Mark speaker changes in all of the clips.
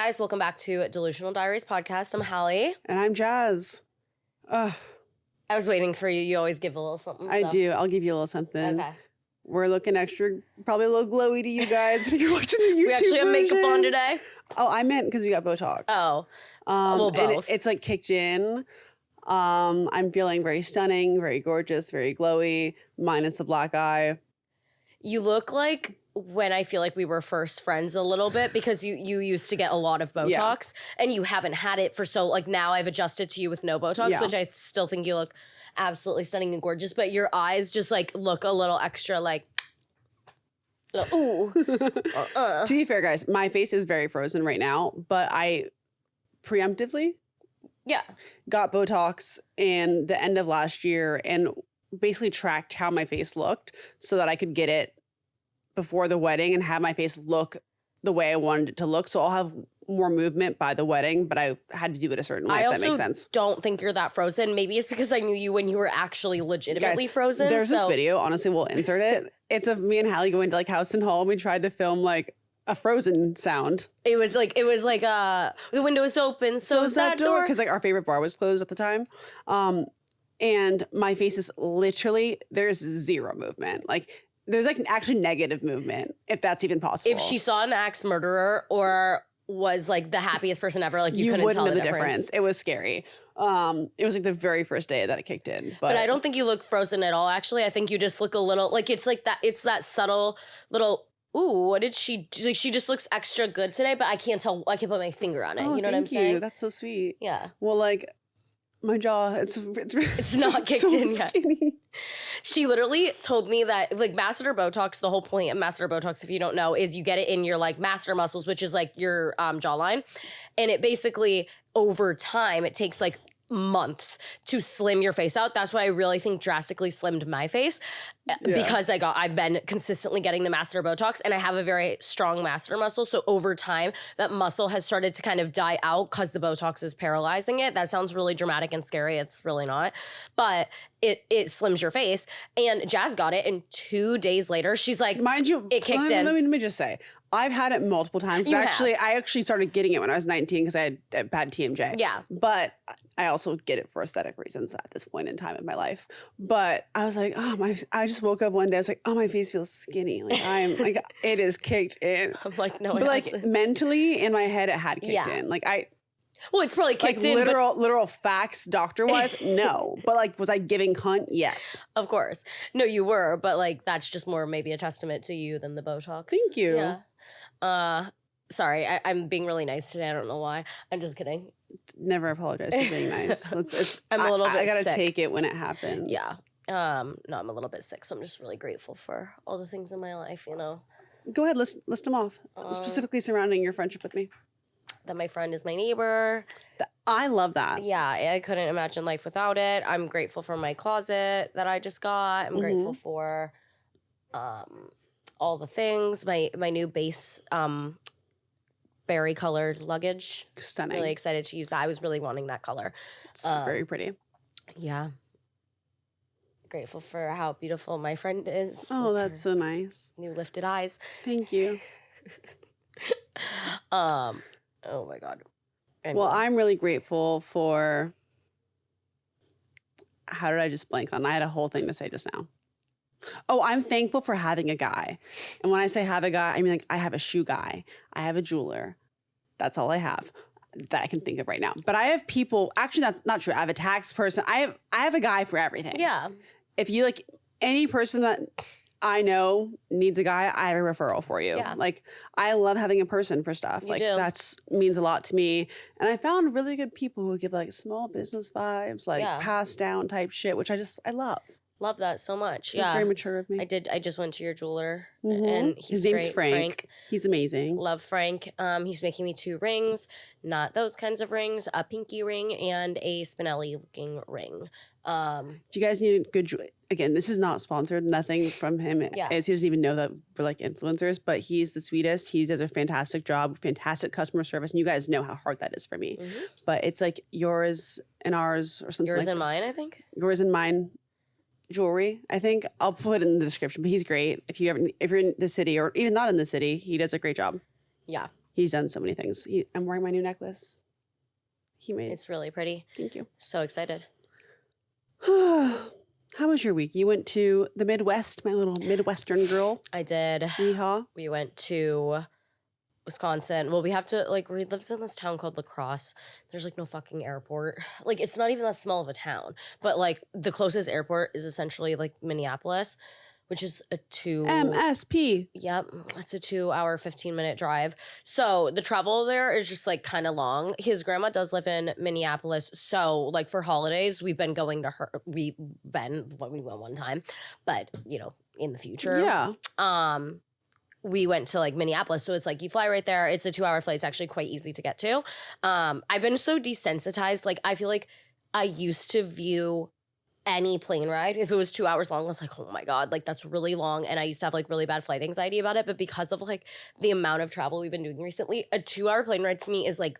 Speaker 1: guys, welcome back to Delusional Diaries Podcast. I'm Halley.
Speaker 2: And I'm Jaz.
Speaker 1: I was waiting for you. You always give a little something.
Speaker 2: I do. I'll give you a little something.
Speaker 1: Okay.
Speaker 2: We're looking extra, probably a little glowy to you guys if you're watching the YouTube
Speaker 1: We actually have makeup
Speaker 2: version.
Speaker 1: on today.
Speaker 2: Oh, I meant because we got Botox.
Speaker 1: Oh. Well, both.
Speaker 2: It's like kicked in. I'm feeling very stunning, very gorgeous, very glowy, minus the black eye.
Speaker 1: You look like when I feel like we were first friends a little bit because you used to get a lot of Botox and you haven't had it for so, like now I've adjusted to you with no Botox, which I still think you look absolutely stunning and gorgeous, but your eyes just like look a little extra like, ooh.
Speaker 2: To be fair, guys, my face is very frozen right now, but I preemptively got Botox in the end of last year and basically tracked how my face looked so that I could get it before the wedding and have my face look the way I wanted it to look. So I'll have more movement by the wedding, but I had to do it a certain way, if that makes sense.
Speaker 1: I don't think you're that frozen. Maybe it's because I knew you when you were actually legitimately frozen.
Speaker 2: There's this video, honestly, we'll insert it. It's of me and Hallie going to like house and home. We tried to film like a Frozen sound.
Speaker 1: It was like the window is open, so is that door.
Speaker 2: Because like our favorite bar was closed at the time. And my face is literally, there's zero movement. Like there's like actually negative movement, if that's even possible.
Speaker 1: If she saw an axe murderer or was like the happiest person ever, like you couldn't
Speaker 2: wouldn't
Speaker 1: tell
Speaker 2: know
Speaker 1: the difference.
Speaker 2: It was scary. It was like the very first day that it kicked in.
Speaker 1: But I don't think you look frozen at all, actually. I think you just look a little, like it's like that, it's that subtle little, ooh, what did she do? Like she just looks extra good today, but I can't tell, I can't put my finger on it. You know what I'm saying?
Speaker 2: That's so sweet.
Speaker 1: Yeah.
Speaker 2: Well, like, my jaw, it's
Speaker 1: not kicked
Speaker 2: so
Speaker 1: in yet.
Speaker 2: Skinny.
Speaker 1: She literally told me that like Masseter Botox, the whole point of Masseter Botox, if you don't know, is you get it in your like masseter muscles, which is like your jawline. And it basically over time, it takes like months to slim your face out. That's why I really think drastically slimmed my face because I've been consistently getting the Masseter Botox and I have a very strong masseter muscle. So over time, that muscle has started to kind of die out because the Botox is paralyzing it. That sounds really dramatic and scary. It's really not. But it slims your face. And Jaz got it and 2 days later, she's like,
Speaker 2: mind you,
Speaker 1: it kicked in.
Speaker 2: Let me just say, I've had it multiple times. I actually started getting it when I was 19 because I had bad TMJ.
Speaker 1: Yeah.
Speaker 2: But I also get it for aesthetic reasons at this point in time in my life. But I was like, I just woke up one day. I was like, oh, my face feels skinny. Like I'm like, it is kicked in.
Speaker 1: I'm like, no,
Speaker 2: but like mentally in my head, it had kicked in. Like
Speaker 1: well, it's probably kicked in.
Speaker 2: Literal facts, doctor-wise, no. But like, was I giving cunt? Yes.
Speaker 1: Of course. No, you were. But like, that's just more maybe a testament to you than the Botox.
Speaker 2: Thank you.
Speaker 1: Yeah. Sorry, I'm being really nice today. I don't know why. I'm just kidding.
Speaker 2: Never apologize for being nice. I'm
Speaker 1: a little bit
Speaker 2: I gotta
Speaker 1: sick.
Speaker 2: take it when it happens.
Speaker 1: Yeah. No, I'm a little bit sick, so I'm just really grateful for all the things in my life, you know.
Speaker 2: Go ahead, list them off. Specifically surrounding your friendship with me.
Speaker 1: That my friend is my neighbor.
Speaker 2: I love that.
Speaker 1: Yeah, I couldn't imagine life without it. I'm grateful for my closet that I just got. I'm grateful for all the things. My new base berry colored luggage.
Speaker 2: Stunning.
Speaker 1: Really excited to use that. I was really wanting that color.
Speaker 2: It's very pretty.
Speaker 1: Yeah. Grateful for how beautiful my friend is.
Speaker 2: Oh, that's so nice.
Speaker 1: New lifted eyes.
Speaker 2: Thank you.
Speaker 1: Oh my God. Anyway.
Speaker 2: Well, I'm really grateful for, how did I just blank on? I had a whole thing to say just now. Oh, I'm thankful for having a guy. And when I say have a guy, I mean like I have a shoe guy. I have a jeweler. That's all I have that I can think of right now. But I have people, actually that's not true. I have a tax person. I have a guy for everything.
Speaker 1: Yeah.
Speaker 2: If you like any person that I know needs a guy, I have a referral for you.
Speaker 1: Yeah.
Speaker 2: Like I love having a person for stuff. Like that's means a lot to me. And I found really good people who give like small business vibes, like passed down type shit, which I love.
Speaker 1: Love that so much.
Speaker 2: It's very mature of me.
Speaker 1: I just went to your jeweler and
Speaker 2: his name's Frank. He's amazing.
Speaker 1: Love Frank. He's making me 2 rings, not those kinds of rings, a pinky ring and a Spinelli looking ring.
Speaker 2: If you guys need a good jewelry, again, this is not sponsored, nothing from him. As he doesn't even know that we're like influencers, but he's the sweetest. He does a fantastic job, fantastic customer service. And you guys know how hard that is for me. But it's like yours and ours or something
Speaker 1: yours
Speaker 2: like
Speaker 1: and mine, I think.
Speaker 2: Yours and mine jewelry, I think. I'll put it in the description, but he's great. If you're in the city or even not in the city, he does a great job.
Speaker 1: Yeah.
Speaker 2: He's done so many things. I'm wearing my new necklace.
Speaker 1: It's really pretty.
Speaker 2: Thank you.
Speaker 1: So excited.
Speaker 2: How was your week? You went to the Midwest, my little Midwestern girl.
Speaker 1: I did.
Speaker 2: Yeehaw.
Speaker 1: We went to Wisconsin. Well, we have to, like, we live in this town called La Crosse. There's, like, no fucking airport. Like, it's not even that small of a town. But, like, the closest airport is essentially, like, Minneapolis, which is a
Speaker 2: MSP.
Speaker 1: Yep. It's a 2-hour, 15-minute drive. So the travel there is just, like, kind of long. His grandma does live in Minneapolis. So, like, for holidays, we've been going to her. We went one time. But, you know, in the future.
Speaker 2: Yeah.
Speaker 1: We went to, like, Minneapolis. So it's like you fly right there. It's a 2-hour flight. It's actually quite easy to get to. I've been so desensitized. Like, I feel like I used to view any plane ride, if it was 2 hours long, I was like, oh my God, like, that's really long. And I used to have, like, really bad flight anxiety about it. But because of, like, the amount of travel we've been doing recently, a 2-hour plane ride to me is, like,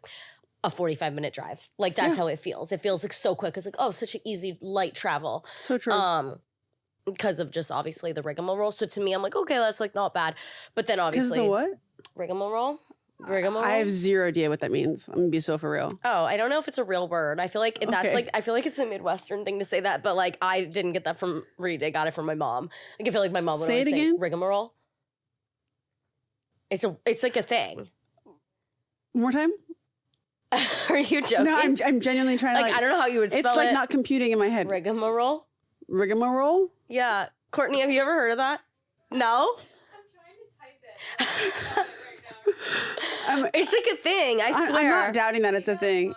Speaker 1: a 45-minute drive. Like, that's how it feels. It feels, like, so quick. It's like, oh, such an easy, light travel.
Speaker 2: So true.
Speaker 1: Because of just, obviously, the rigmarole. So to me, I'm like, okay, that's, like, not bad. But then, obviously.
Speaker 2: The what?
Speaker 1: Rigmarole?
Speaker 2: I have zero idea what that means. I'm gonna be so for real.
Speaker 1: Oh, I don't know if it's a real word. I feel like that's like, I feel like it's a Midwestern thing to say that, but like I didn't get that from Reed. I got it from my mom. Like I feel like my mom would always say rigmarole. It's like a thing.
Speaker 2: One more time.
Speaker 1: Are you joking?
Speaker 2: No, I'm genuinely trying to
Speaker 1: like I don't know how you would spell it.
Speaker 2: It's like not computing in my head.
Speaker 1: Rigmarole?
Speaker 2: Rigmarole?
Speaker 1: Yeah. Courtney, have you ever heard of that? No? I'm trying to type it. It's like a thing, I swear.
Speaker 2: I'm not doubting that it's a thing.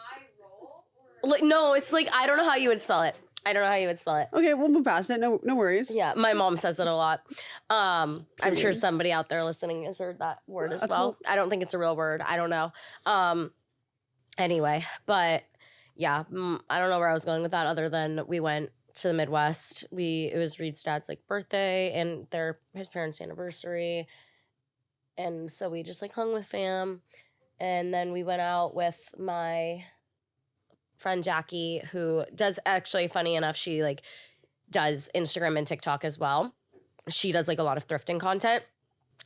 Speaker 1: Like, no, it's like, I don't know how you would spell it.
Speaker 2: Okay, we'll move past it. No worries.
Speaker 1: Yeah, my mom says it a lot. I'm sure somebody out there listening has heard that word as well. Cool. I don't think it's a real word. I don't know. Anyway, but yeah, I don't know where I was going with that other than we went to the Midwest. It was Reed's dad's like birthday and his parents' anniversary. And so we just like hung with fam. And then we went out with my friend Jackie, who does actually, funny enough, she like does Instagram and TikTok as well. She does like a lot of thrifting content.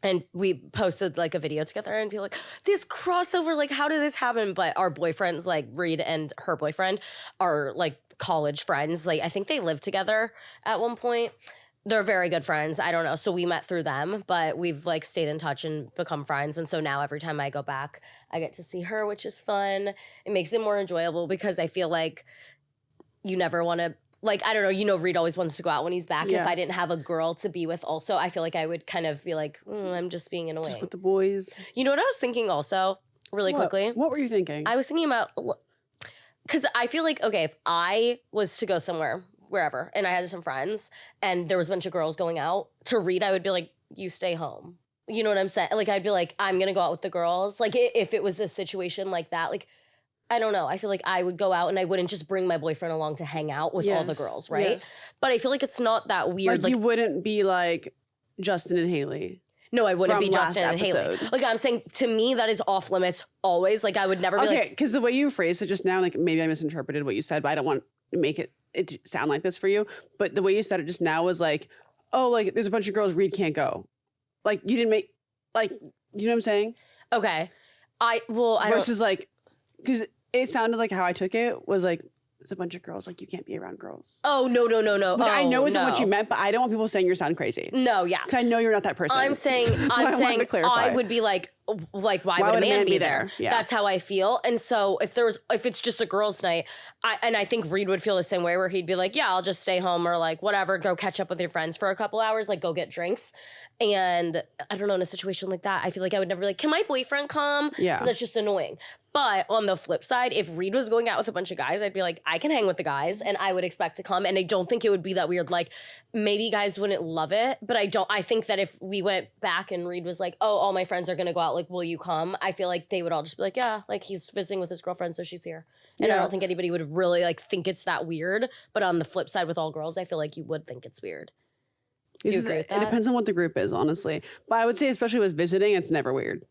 Speaker 1: And we posted like a video together and be like, this crossover, like how did this happen? But our boyfriends, like Reed and her boyfriend, are like college friends. Like I think they lived together at one point. They're very good friends. I don't know. So we met through them, but we've like stayed in touch and become friends. And so now every time I go back, I get to see her, which is fun. It makes it more enjoyable because I feel like you never want to, like, I don't know, you know, Reed always wants to go out when he's back. Yeah. If I didn't have a girl to be with also, I feel like I would kind of be like, I'm just being annoying.
Speaker 2: Just with the boys.
Speaker 1: You know what I was thinking also, really quickly?
Speaker 2: What were you thinking?
Speaker 1: I was thinking about, because I feel like, okay, if I was to go somewhere, wherever, and I had some friends, and there was a bunch of girls going out, to Reed, I would be like, you stay home. You know what I'm saying? Like, I'd be like, I'm going to go out with the girls. Like, if it was a situation like that, like, I don't know. I feel like I would go out and I wouldn't just bring my boyfriend along to hang out with all the girls, right? Yes. But I feel like it's not that weird.
Speaker 2: Like you wouldn't be like Justin and Haley.
Speaker 1: No, I wouldn't be Justin and Haley. Like, I'm saying, to me, that is off limits always. Like, I would never be like... Okay,
Speaker 2: because the way you phrased it just now, like, maybe I misinterpreted what you said, but I don't want to make it sound like this for you. But the way you said it just now was like, oh, like, there's a bunch of girls Reed can't go. Like, you didn't make... Like, you know what I'm saying?
Speaker 1: Okay. I
Speaker 2: Versus, like... Because it sounded like how I took it was like, there's a bunch of girls, like, you can't be around girls.
Speaker 1: Oh, no.
Speaker 2: Which I know isn't what you meant, but I don't want people saying you sound crazy.
Speaker 1: No, yeah.
Speaker 2: Because I know you're not that person.
Speaker 1: I'm saying I would be like, why would a man be there? Yeah. That's how I feel. And so if it's just a girls' night, I think Reed would feel the same way, where he'd be like, yeah, I'll just stay home, or like whatever, go catch up with your friends for a couple hours, like go get drinks. And I don't know, in a situation like that, I feel like I would never be like, can my boyfriend come?
Speaker 2: Yeah.
Speaker 1: 'Cause that's just annoying. But on the flip side, if Reed was going out with a bunch of guys, I'd be like, I can hang with the guys, and I would expect to come. And I don't think it would be that weird. Like, maybe guys wouldn't love it, but I think that if we went back and Reed was like, oh, all my friends are going to go out, like, will you come? I feel like they would all just be like, yeah, like, he's visiting with his girlfriend, so she's here. And I don't think anybody would really, like, think it's that weird. But on the flip side, with all girls, I feel like you would think it's weird. Do you agree with that?
Speaker 2: It depends on what the group is, honestly. But I would say, especially with visiting, it's never weird.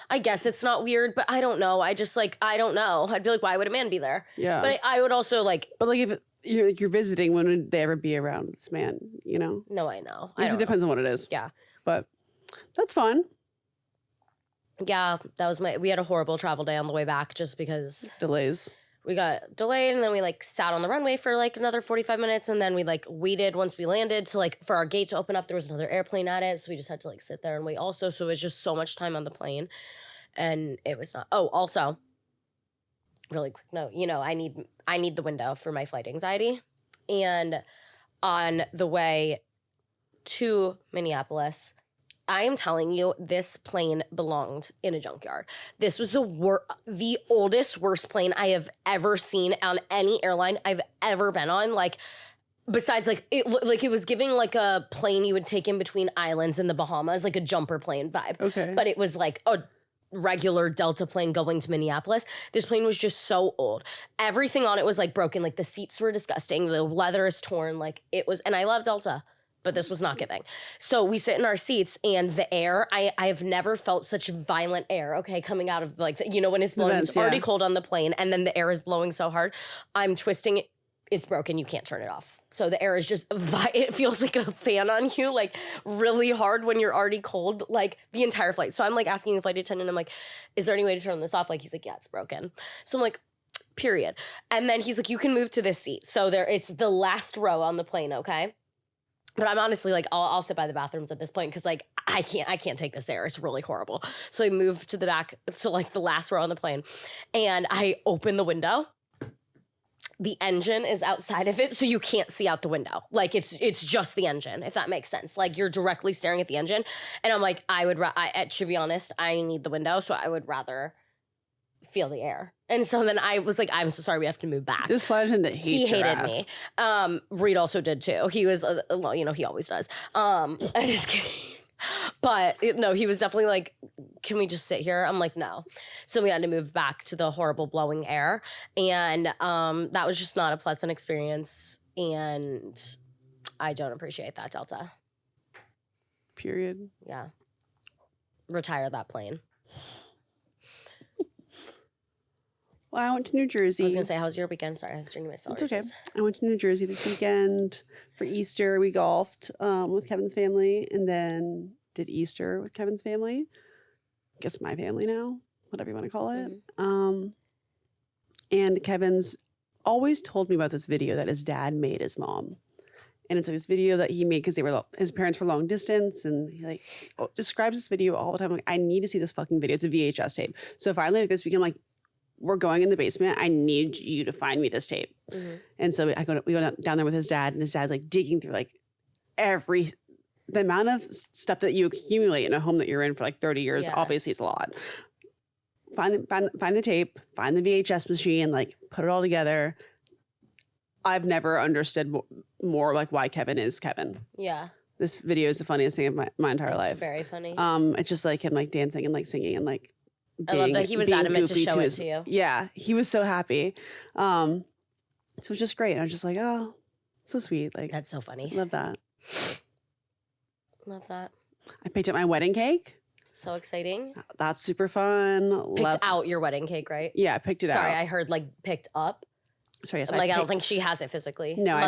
Speaker 1: I guess it's not weird, but I don't know. I just, like, I don't know. I'd be like, why would a man be there?
Speaker 2: Yeah.
Speaker 1: But I would also, like...
Speaker 2: But, like, if you're visiting, when would they ever be around this man, you know?
Speaker 1: No, I know.
Speaker 2: It depends on what it is.
Speaker 1: Yeah.
Speaker 2: But that's fun.
Speaker 1: Yeah, we had a horrible travel day on the way back just because
Speaker 2: delays.
Speaker 1: We got delayed and then we like sat on the runway for like another 45 minutes and then we like waited once we landed to like for our gate to open up. There was another airplane at it, so we just had to like sit there and wait also. So it was just so much time on the plane and it was not. Oh, also, really quick note, I need the window for my flight anxiety. And on the way to Minneapolis, I am telling you, this plane belonged in a junkyard. This was the oldest, worst plane I have ever seen on any airline I've ever been on. Like, besides, like it was giving like a plane you would take in between islands in the Bahamas, like a jumper plane vibe.
Speaker 2: Okay.
Speaker 1: But it was like a regular Delta plane going to Minneapolis. This plane was just so old. Everything on it was like broken. Like the seats were disgusting. The leather is torn. Like it was, and I love Delta, but this was not giving. So we sit in our seats and the air, I have never felt such violent air, okay, coming out of like, when it's blowing, it's already cold on the plane and then the air is blowing so hard. I'm twisting it. It's broken. You can't turn it off. So the air is just, it feels like a fan on you, like really hard when you're already cold, like the entire flight. So I'm like asking the flight attendant, I'm like, is there any way to turn this off? Like, he's like, yeah, it's broken. So I'm like, period. And then he's like, you can move to this seat. So it's the last row on the plane, okay? But I'm honestly like, I'll sit by the bathrooms at this point because like I can't take this air. It's really horrible. So I moved to the back to like the last row on the plane, and I open the window. The engine is outside of it, so you can't see out the window. Like it's just the engine, if that makes sense. Like you're directly staring at the engine, and I'm like, to be honest, I need the window, so I would rather feel the air. And so then I was like, I'm so sorry, we have to move back.
Speaker 2: This flight attendant hates
Speaker 1: He
Speaker 2: your
Speaker 1: hated
Speaker 2: ass.
Speaker 1: me. Reed also did too. He was, well, he always does. I'm just kidding. But no, he was definitely like, can we just sit here? I'm like, no. So we had to move back to the horrible blowing air. And that was just not a pleasant experience. And I don't appreciate that, Delta.
Speaker 2: Period.
Speaker 1: Yeah. Retire that plane.
Speaker 2: Well, I went to New Jersey.
Speaker 1: I was going to say, how's your weekend? Sorry, I was drinking my celery.
Speaker 2: It's okay. I went to New Jersey this weekend for Easter. We golfed with Kevin's family and then did Easter with Kevin's family. I guess my family now, whatever you want to call it. Mm-hmm. And Kevin's always told me about this video that his dad made his mom. And it's like this video that he made because his parents were long distance, and he like describes this video all the time. Like, I need to see this fucking video. It's a VHS tape. So finally, like this weekend, I'm like, we're going in the basement. I need you to find me this tape. Mm-hmm. And so we go down there with his dad, and his dad's like digging through like the amount of stuff that you accumulate in a home that you're in for like 30 years. Yeah. Obviously, it's a lot. Find the tape, find the VHS machine, like put it all together. I've never understood more like why Kevin is Kevin. Yeah. This video is the funniest thing of my entire life. It's very funny. It's just like him like dancing and like singing and like I love that he was adamant to show it to you. Yeah, he was so happy. So it was just great. I was just like, oh, so sweet. Like,
Speaker 1: that's so funny.
Speaker 2: Love that.
Speaker 1: Love that.
Speaker 2: I picked up my wedding cake.
Speaker 1: So exciting.
Speaker 2: That's super fun.
Speaker 1: Picked out your wedding cake, right?
Speaker 2: Yeah, I picked it out.
Speaker 1: Sorry, I heard like picked up.
Speaker 2: Sorry, yes,
Speaker 1: I don't think she has it physically.
Speaker 2: No, I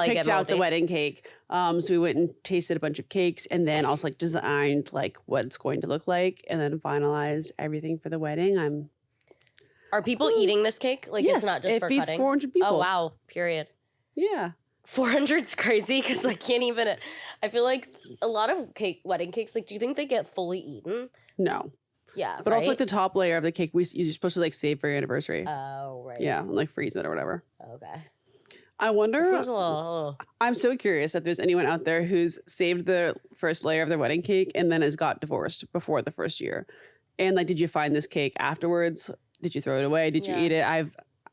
Speaker 2: picked out the wedding cake. So we went and tasted a bunch of cakes, and then also like designed like what it's going to look like, and then finalized everything for the wedding.
Speaker 1: Are people eating this cake? Like, yes, it's not just for cutting?
Speaker 2: It feeds 400 people.
Speaker 1: Oh wow! Period.
Speaker 2: Yeah.
Speaker 1: 400's crazy because I can't even. I feel like a lot of wedding cakes. Like, do you think they get fully eaten?
Speaker 2: No.
Speaker 1: Yeah,
Speaker 2: but also like the top layer of the cake, you're supposed to like save for your anniversary.
Speaker 1: Oh, right.
Speaker 2: Yeah, and like freeze it or whatever.
Speaker 1: Okay.
Speaker 2: I wonder.
Speaker 1: This was a little.
Speaker 2: I'm so curious if there's anyone out there who's saved the first layer of their wedding cake and then has got divorced before the first year. And like, did you find this cake afterwards? Did you throw it away? Did you eat it?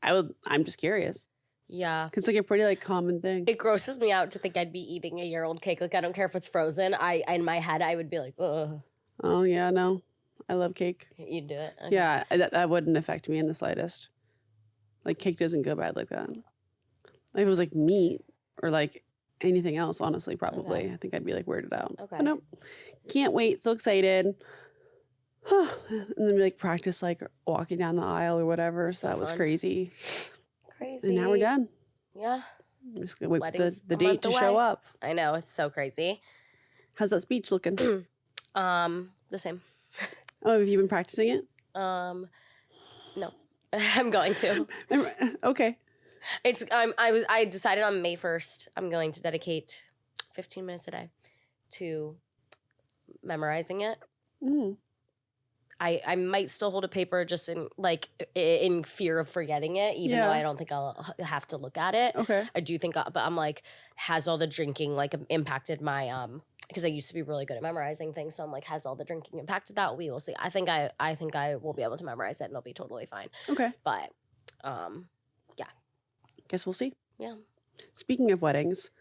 Speaker 2: I'm just curious.
Speaker 1: Yeah.
Speaker 2: Cause it's like a pretty like common thing.
Speaker 1: It grosses me out to think I'd be eating a year-old cake. Like, I don't care if it's frozen. In my head, I would be like, ugh.
Speaker 2: Oh yeah, no. I love cake.
Speaker 1: You'd do it? Okay.
Speaker 2: Yeah, that wouldn't affect me in the slightest. Like, cake doesn't go bad like that. Like, if it was like meat or like anything else, honestly, probably. Okay. I think I'd be like weirded out. Okay. But nope. Can't wait. So excited. And then we like practice like walking down the aisle or whatever. So that was crazy. Crazy. And now we're done.
Speaker 1: Yeah.
Speaker 2: I'm just gonna wait for the date to show up.
Speaker 1: I know, it's so crazy.
Speaker 2: How's that speech looking?
Speaker 1: The same.
Speaker 2: Oh, have you been practicing it?
Speaker 1: No. I'm going to.
Speaker 2: Okay.
Speaker 1: I decided on May 1st I'm going to dedicate 15 minutes a day to memorizing it. I might still hold a paper just in fear of forgetting it, even though I don't think I'll have to look at it.
Speaker 2: Okay.
Speaker 1: I do think, but I'm like, has all the drinking like impacted my because I used to be really good at memorizing things, so I'm like, has all the drinking impacted that? We will see. I think I will be able to memorize it and it'll be totally fine.
Speaker 2: Okay.
Speaker 1: But yeah.
Speaker 2: Guess we'll see.
Speaker 1: Yeah.
Speaker 2: Speaking of weddings,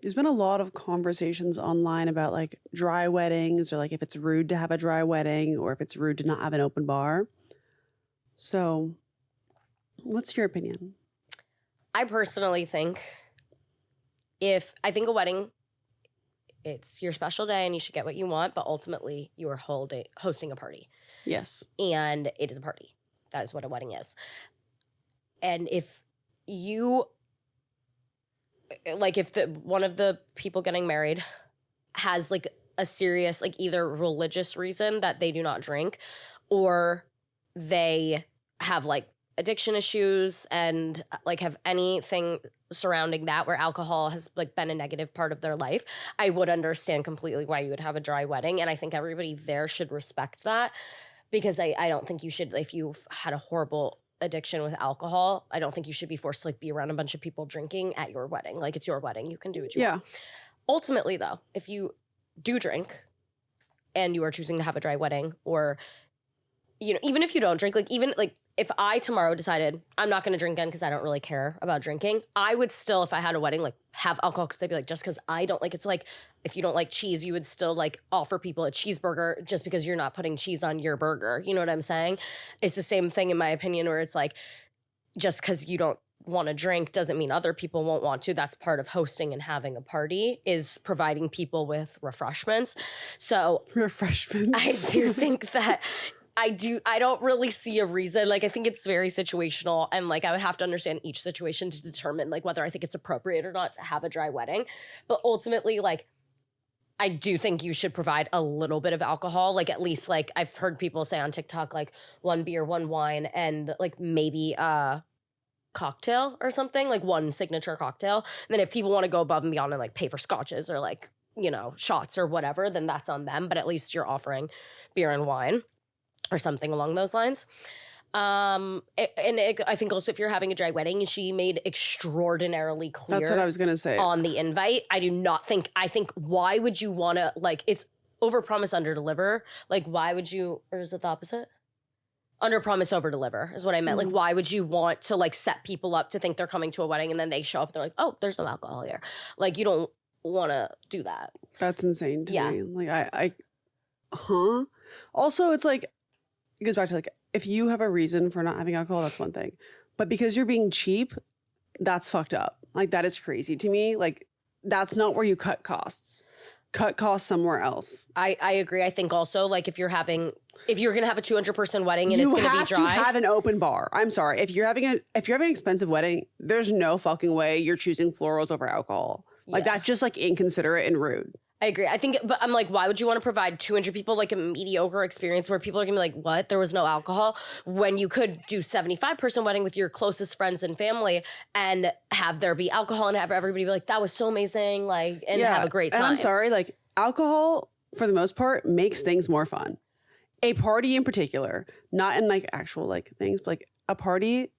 Speaker 2: there's been a lot of conversations online about like dry weddings or like if it's rude to have a dry wedding or if it's rude to not have an open bar. So what's your opinion?
Speaker 1: I personally think I think a wedding, it's your special day and you should get what you want, but ultimately you are hosting a party.
Speaker 2: Yes.
Speaker 1: And it is a party. That is what a wedding is. And if you... like if one of the people getting married has like a serious like either religious reason that they do not drink or they have like addiction issues and like have anything surrounding that where alcohol has like been a negative part of their life, I would understand completely why you would have a dry wedding. And I think everybody there should respect that, because I don't think you should, if you've had a horrible addiction with alcohol, I don't think you should be forced to like be around a bunch of people drinking at your wedding. Like, it's your wedding, you can do what you want. Ultimately though, if you do drink and you are choosing to have a dry wedding, or you know, even if you don't drink, like even like if I tomorrow decided I'm not going to drink again because I don't really care about drinking, I would still, if I had a wedding, like have alcohol, because I'd be like, just because I don't like, it's like if you don't like cheese, you would still like offer people a cheeseburger just because you're not putting cheese on your burger. You know what I'm saying? It's the same thing in my opinion, where it's like, just because you don't want to drink doesn't mean other people won't want to. That's part of hosting and having a party, is providing people with refreshments. So
Speaker 2: refreshments.
Speaker 1: I do think that I don't really see a reason. Like, I think it's very situational, and like I would have to understand each situation to determine like whether I think it's appropriate or not to have a dry wedding. But ultimately, like, I do think you should provide a little bit of alcohol. Like, at least, like, I've heard people say on TikTok, like 1 beer, 1 wine, and like maybe a cocktail or something, like 1 signature cocktail. And then if people want to go above and beyond and like pay for scotches or like, you know, shots or whatever, then that's on them. But at least you're offering beer and wine or something along those lines. I think also if you're having a dry wedding, she made extraordinarily clear.
Speaker 2: That's what I was going to say.
Speaker 1: On the invite. I think why would you want to, like, it's overpromise, underdeliver. Like, why would you, or is it the opposite? Underpromise, overdeliver is what I meant. Like, why would you want to like set people up to think they're coming to a wedding and then they show up and they're like, oh, there's no alcohol here. Like, you don't want to do that.
Speaker 2: That's insane to me. Like, Also, it's like, it goes back to like, if you have a reason for not having alcohol, that's one thing. But because you're being cheap, that's fucked up. Like, that is crazy to me. Like, that's not where you cut costs. Cut costs somewhere else.
Speaker 1: I agree. I think also, like, if you're going to have a 200-person wedding and it's going to be dry.
Speaker 2: You have to have an open bar. I'm sorry. If you're having an expensive wedding, there's no fucking way you're choosing florals over alcohol. Like, that's just like inconsiderate and rude.
Speaker 1: I agree. I think, but I'm like, why would you want to provide 200 people like a mediocre experience where people are gonna be like, what? There was no alcohol, when you could do 75-person wedding with your closest friends and family and have there be alcohol and have everybody be like, that was so amazing, like, and have a great time.
Speaker 2: And I'm sorry, like, alcohol for the most part makes things more fun. A party in particular, not in like actual like things, but like a party,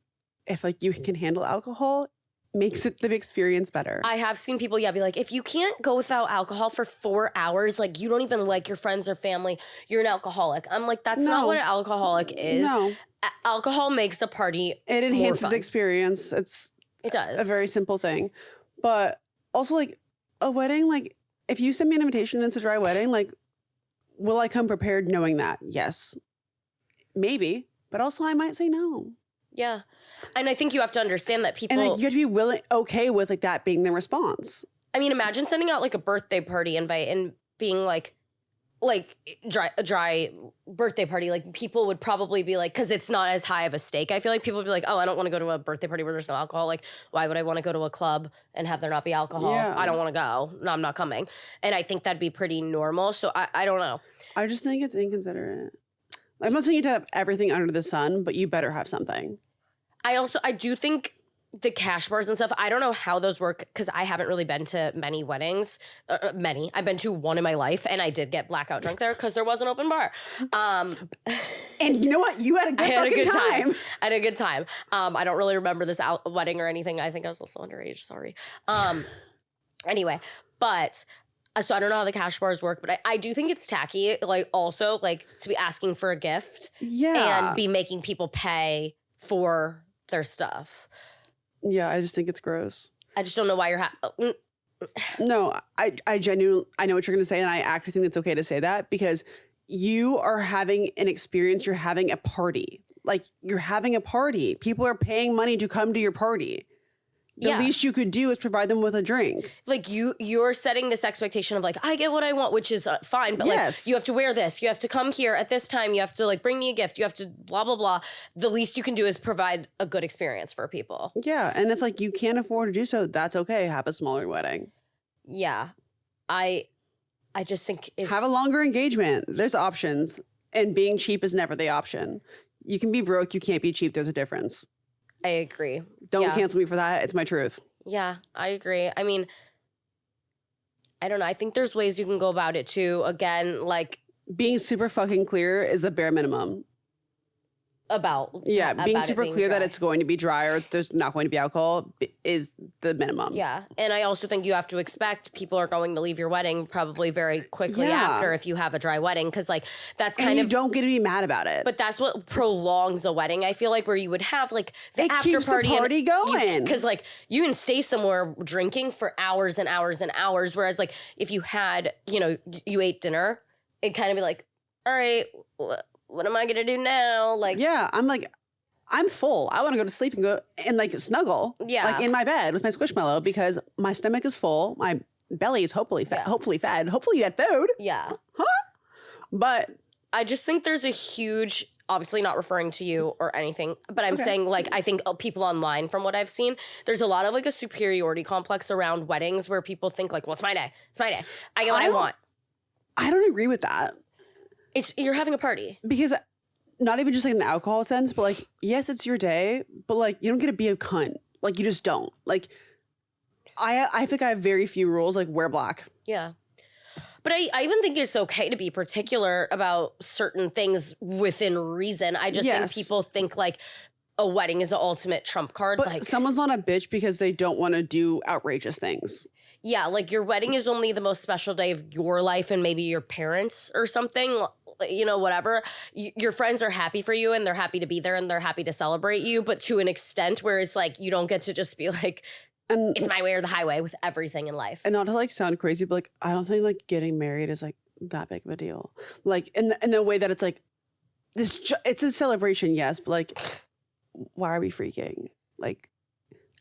Speaker 2: if like you can handle alcohol, makes it the experience better.
Speaker 1: I have seen people, be like, if you can't go without alcohol for 4 hours, like, you don't even like your friends or family, you're an alcoholic. I'm like, that's not what an alcoholic is.
Speaker 2: No.
Speaker 1: Alcohol makes a party
Speaker 2: It enhances the experience.
Speaker 1: It does.
Speaker 2: A very simple thing. But also, like, a wedding, like, if you send me an invitation and it's a dry wedding, like, will I come prepared knowing that? Yes. Maybe. But also I might say no.
Speaker 1: Yeah. And I think you have to understand that people...
Speaker 2: And like, you have to be okay with like that being the response.
Speaker 1: I mean, imagine sending out like a birthday party invite and being like a dry birthday party. Like, people would probably be like, because it's not as high of a stake. I feel like people would be like, oh, I don't want to go to a birthday party where there's no alcohol. Like, why would I want to go to a club and have there not be alcohol?
Speaker 2: Yeah.
Speaker 1: I don't want to go. No, I'm not coming. And I think that'd be pretty normal. So I don't know.
Speaker 2: I just think it's inconsiderate. I'm not saying you to have everything under the sun, but you better have something.
Speaker 1: I do think the cash bars and stuff, I don't know how those work because I haven't really been to many weddings. I've been to one in my life, and I did get blackout drunk there because there was an open bar.
Speaker 2: And you know what? You had a good time.
Speaker 1: I had a good time. I don't really remember this wedding or anything. I think I was also underage. Sorry. Anyway, but... So I don't know how the cash bars work, but I do think it's tacky, like, also, like, to be asking for a gift.
Speaker 2: Yeah.
Speaker 1: And be making people pay for their stuff.
Speaker 2: Yeah, I just think it's gross.
Speaker 1: I just don't know why you're...
Speaker 2: No, I genuinely... I know what you're going to say, and I actually think it's okay to say that because you are having an experience. You're having a party. Like, you're having a party. People are paying money to come to your party. The least you could do is provide them with a drink. Like,
Speaker 1: you're setting this expectation of, like, I get what I want, which is fine. But, like, you have to wear this. You have to come here at this time. You have to, like, bring me a gift. You have to blah, blah, blah. The least you can do is provide a good experience for people.
Speaker 2: Yeah. And if, like, you can't afford to do so, that's okay. Have a smaller wedding.
Speaker 1: Yeah. I just think it's...
Speaker 2: Have a longer engagement. There's options. And being cheap is never the option. You can be broke. You can't be cheap. There's a difference.
Speaker 1: I agree.
Speaker 2: Don't cancel me for that. It's my truth.
Speaker 1: Yeah, I agree. I mean, I don't know. I think there's ways you can go about it too. Again, like...
Speaker 2: Being super fucking clear is the bare minimum. Being super clear that it's going to be dry or there's not going to be alcohol is the minimum.
Speaker 1: Yeah. And I also think you have to expect people are going to leave your wedding probably very quickly after if you have a dry wedding because, like, that's kind of...
Speaker 2: And you don't get to be mad about it.
Speaker 1: But that's what prolongs a wedding, I feel like, where you would have, like, the after
Speaker 2: keeps
Speaker 1: party.
Speaker 2: The party going.
Speaker 1: Because, like, you can stay somewhere drinking for hours and hours and hours, whereas, like, if you had, you know, you ate dinner, it'd kind of be like, all right... What am I gonna do now? Like,
Speaker 2: yeah, I'm full. I want to go to sleep and go and like snuggle, like in my bed with my squishmallow because my stomach is full. My belly is hopefully fed. Hopefully you had food.
Speaker 1: Yeah.
Speaker 2: Huh? But
Speaker 1: I just think there's a huge, obviously not referring to you or anything, but I'm saying, like, I think people online from what I've seen, there's a lot of like a superiority complex around weddings where people think like, well, it's my day. It's my day. I get what I want.
Speaker 2: I don't agree with that.
Speaker 1: You're having a party.
Speaker 2: Because not even just like in the alcohol sense, but like, yes, it's your day, but like, you don't get to be a cunt. Like, you just don't. Like, I think I have very few rules, like wear black.
Speaker 1: Yeah. But I even think it's okay to be particular about certain things within reason. I just think people think like a wedding is the ultimate trump card.
Speaker 2: But
Speaker 1: like,
Speaker 2: someone's not a bitch because they don't want to do outrageous things.
Speaker 1: Yeah, like your wedding is only the most special day of your life and maybe your parents or something, you know, whatever. Your friends are happy for you and they're happy to be there and they're happy to celebrate you, but to an extent where it's like you don't get to just be like, it's my way or the highway with everything in life.
Speaker 2: And not to like sound crazy, but like I don't think like getting married is like that big of a deal. Like in the way that it's like it's a celebration, yes, but like why are we freaking? Like,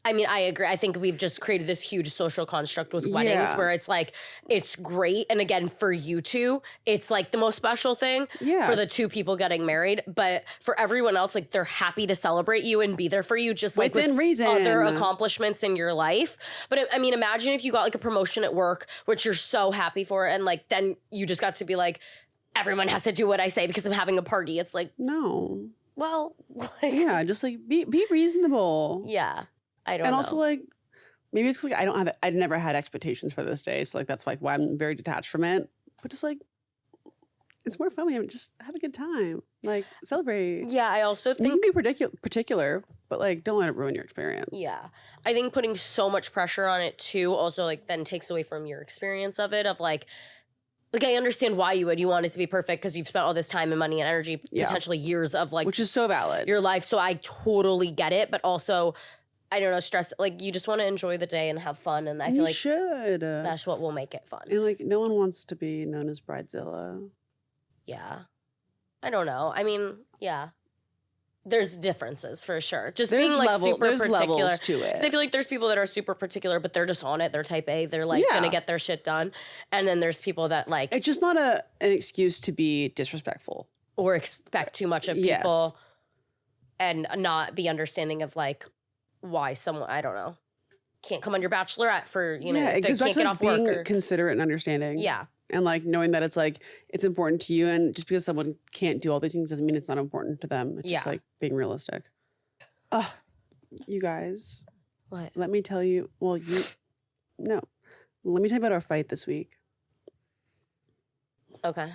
Speaker 1: I mean, I agree. I think we've just created this huge social construct with weddings where it's like, it's great. And again, for you two, it's like the most special thing for the two people getting married. But for everyone else, like they're happy to celebrate you and be there for you just like
Speaker 2: within reason.
Speaker 1: Other accomplishments in your life. But I mean, imagine if you got like a promotion at work, which you're so happy for. And like, then you just got to be like, everyone has to do what I say because I'm having a party. It's like,
Speaker 2: no.
Speaker 1: Well, like,
Speaker 2: yeah, just like be reasonable.
Speaker 1: Yeah. I don't know.
Speaker 2: And also, like, maybe it's like I've never had expectations for this day. So, like, that's like why I'm very detached from it. But just like, it's more fun when you just have a good time. Like, celebrate.
Speaker 1: Yeah, I also think...
Speaker 2: You can be particular, but, like, don't let it ruin your experience.
Speaker 1: Yeah. I think putting so much pressure on it, too, also, like, then takes away from your experience of it, of, like, I understand why you want it to be perfect because you've spent all this time and money and energy, potentially years of, like...
Speaker 2: Which is so valid.
Speaker 1: Your life. So I totally get it, but also... I don't know, stress, like, you just want to enjoy the day and have fun, and I feel like that's what will make it fun.
Speaker 2: And, like, no one wants to be known as Bridezilla.
Speaker 1: Yeah. I don't know. I mean, yeah. There's differences, for sure. Just
Speaker 2: there's
Speaker 1: being, like, super particular.
Speaker 2: Levels to it.
Speaker 1: I feel like there's people that are super particular, but they're just on it. They're type A. They're, like, going to get their shit done. And then there's people that, like...
Speaker 2: It's just not an excuse to be disrespectful.
Speaker 1: Or expect too much of people. And not be understanding of, like... why someone, I don't know, can't come on your bachelorette for, you know, they can't get off work.
Speaker 2: Being considerate and understanding.
Speaker 1: Yeah.
Speaker 2: And like knowing that it's like, it's important to you. And just because someone can't do all these things doesn't mean it's not important to them. It's just like being realistic. Oh, you guys.
Speaker 1: What?
Speaker 2: Let me tell you. Well, no. Let me tell you about our fight this week.
Speaker 1: Okay.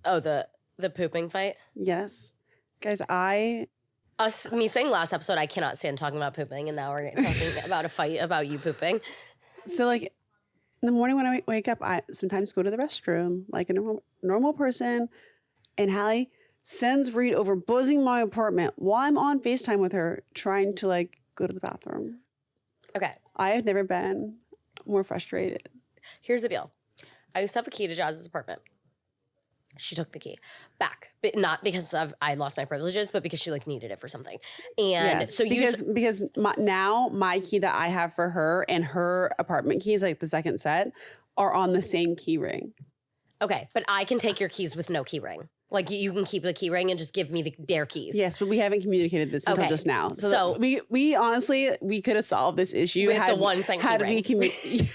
Speaker 1: Oh, the pooping fight?
Speaker 2: Yes. Guys,
Speaker 1: me saying last episode, I cannot stand talking about pooping, and now we're talking about a fight about you pooping.
Speaker 2: So, like, in the morning when I wake up, I sometimes go to the restroom, like a normal person, and Hallie sends Reed over buzzing my apartment while I'm on FaceTime with her, trying to, like, go to the bathroom.
Speaker 1: Okay.
Speaker 2: I have never been more frustrated.
Speaker 1: Here's the deal. I used to have a key to Jazz's apartment. She took the key back, but not because I lost my privileges, but because she like needed it for something. And
Speaker 2: yes,
Speaker 1: so
Speaker 2: because now my key that I have for her and her apartment keys, like the second set, are on the same key ring.
Speaker 1: Okay, but I can take your keys with no key ring. Like you can keep the key ring and just give me their keys.
Speaker 2: Yes, but we haven't communicated this until just now. So we honestly could have solved this issue
Speaker 1: with the 1 cent key ring.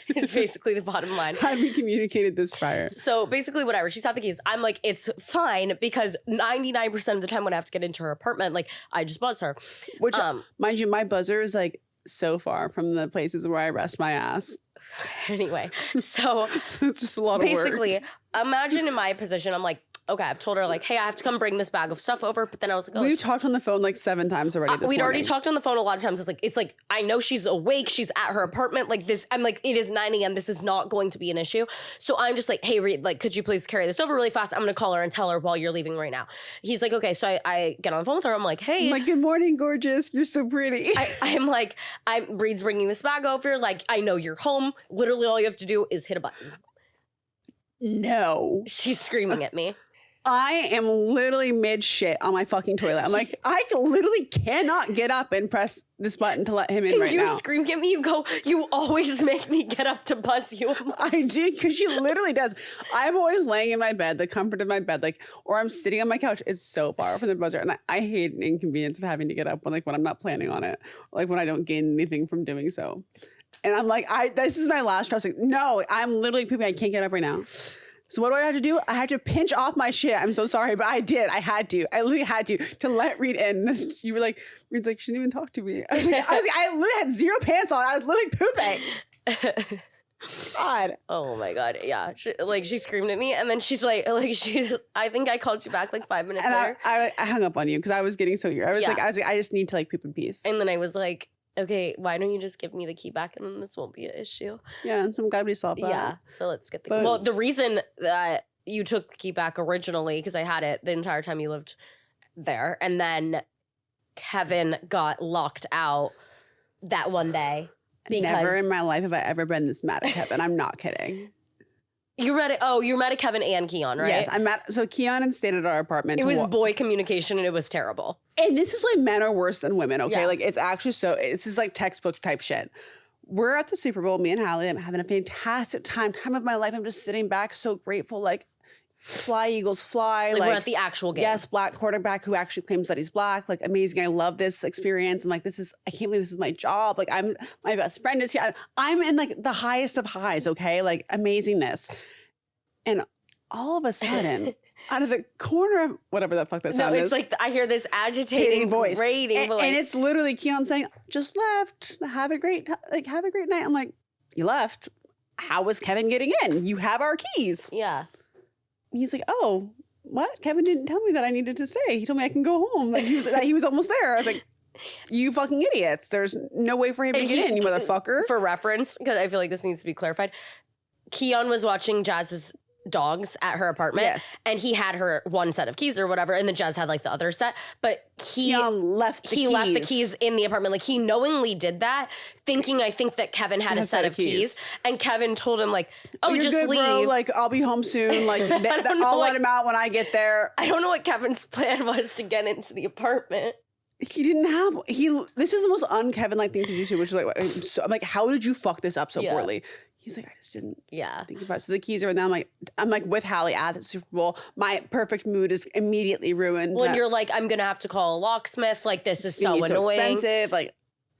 Speaker 1: It's basically the bottom line.
Speaker 2: Had we communicated this prior?
Speaker 1: So basically, whatever. She's had the keys. I'm like, it's fine because 99% of the time when I have to get into her apartment, like I just buzz her.
Speaker 2: Which, mind you, my buzzer is like so far from the places where I rest my ass.
Speaker 1: Anyway, so
Speaker 2: it's just a lot of
Speaker 1: basically,
Speaker 2: work.
Speaker 1: Imagine in my position, I'm like, okay, I've told her like, hey, I have to come bring this bag of stuff over. But then I was like, oh,
Speaker 2: we've talked on the phone like 7 times already. This morning.
Speaker 1: Already talked on the phone a lot of times. It's like I know she's awake. She's at her apartment. Like this, I'm like, it is 9 a.m. This is not going to be an issue. So I'm just like, hey, Reed, like, could you please carry this over really fast? I'm gonna call her and tell her while you're leaving right now. He's like, okay. So I get on the phone with her. I'm like, hey,
Speaker 2: I'm like, good morning, gorgeous. You're so pretty.
Speaker 1: I'm like, Reed's bringing this bag over. Like, I know you're home. Literally, all you have to do is hit a button.
Speaker 2: No,
Speaker 1: she's screaming at me.
Speaker 2: I am literally mid shit on my fucking toilet. I'm like, I literally cannot get up and press this button to let him in right now.
Speaker 1: You scream at me. You go, you always make me get up to buzz you.
Speaker 2: I do, because she literally does. I'm always laying in my bed, the comfort of my bed, like, or I'm sitting on my couch. It's so far from the buzzer. And I hate an inconvenience of having to get up when I'm not planning on it. Like when I don't gain anything from doing so. And I'm like, this is my last trust. Like, no, I'm literally pooping. I can't get up right now. So what do I have to do? I had to pinch off my shit. I'm so sorry, but I did. I had to. I literally had to let Reed in. You were like, Reed's like, she didn't even talk to me. I literally had 0 pants on. I was literally pooping. God.
Speaker 1: Oh my God. Yeah. She screamed at me, and then she's like, I think I called you back like 5 minutes later.
Speaker 2: I hung up on you because I was getting so irritated. I was like, I just need to like poop in peace.
Speaker 1: And then I was like, okay, why don't you just give me the key back and then this won't be an issue?
Speaker 2: Yeah, and so I'm glad we solved that.
Speaker 1: Yeah, so let's get the key. Well, the reason that you took the key back originally, because I had it the entire time you lived there, and then Kevin got locked out that one day.
Speaker 2: Never in my life have I ever been this mad at Kevin. I'm not kidding.
Speaker 1: You're mad at Kevin and Keon, right?
Speaker 2: Yes, I'm mad. So Keon had stayed at our apartment.
Speaker 1: It was boy communication and it was terrible.
Speaker 2: And this is why men are worse than women, okay?
Speaker 1: Yeah.
Speaker 2: Like, it's actually this is like textbook type shit. We're at the Super Bowl, me and Hallie. I'm having a fantastic time of my life. I'm just sitting back, so grateful. Like, fly, Eagles, fly.
Speaker 1: Like we're at the actual game.
Speaker 2: Yes, black quarterback who actually claims that he's black. Like, amazing. I love this experience. I'm like, I can't believe this is my job. Like, my best friend is here. I'm in like the highest of highs, okay? Like, amazingness. And all of a sudden, out of the corner of whatever the fuck that sound is.
Speaker 1: No, it's like I hear this agitating voice.
Speaker 2: And it's literally Keon saying, just left. Have a great night. I'm like, you left? How was Kevin getting in? You have our keys.
Speaker 1: Yeah.
Speaker 2: He's like, oh, what? Kevin didn't tell me that I needed to stay. He told me I can go home. Like he was almost there. I was like, you fucking idiots. There's no way for him to get in, you motherfucker.
Speaker 1: For reference, because I feel like this needs to be clarified, Keon was watching Jazz's dogs at her apartment.
Speaker 2: Yes.
Speaker 1: And he had her one set of keys or whatever, and then Jazz had like the other set. But
Speaker 2: Keon left the
Speaker 1: keys in the apartment. Like he knowingly did that, thinking I think that Kevin had a set of keys. And Kevin told him like, oh,
Speaker 2: you're
Speaker 1: just
Speaker 2: good,
Speaker 1: leave.
Speaker 2: Bro. Like, I'll be home soon. Like I'll let him out when I get there.
Speaker 1: I don't know what Kevin's plan was to get into the apartment.
Speaker 2: He didn't have this is the most un-Kevin-like thing to do too, which is like I'm like, how did you fuck this up so poorly? He's like, I just didn't think about it. So the keys are, and then I'm like with Hallie at the Super Bowl. My perfect mood is immediately ruined.
Speaker 1: When you're like, I'm gonna have to call a locksmith. Like this is so annoying.
Speaker 2: Expensive. Like,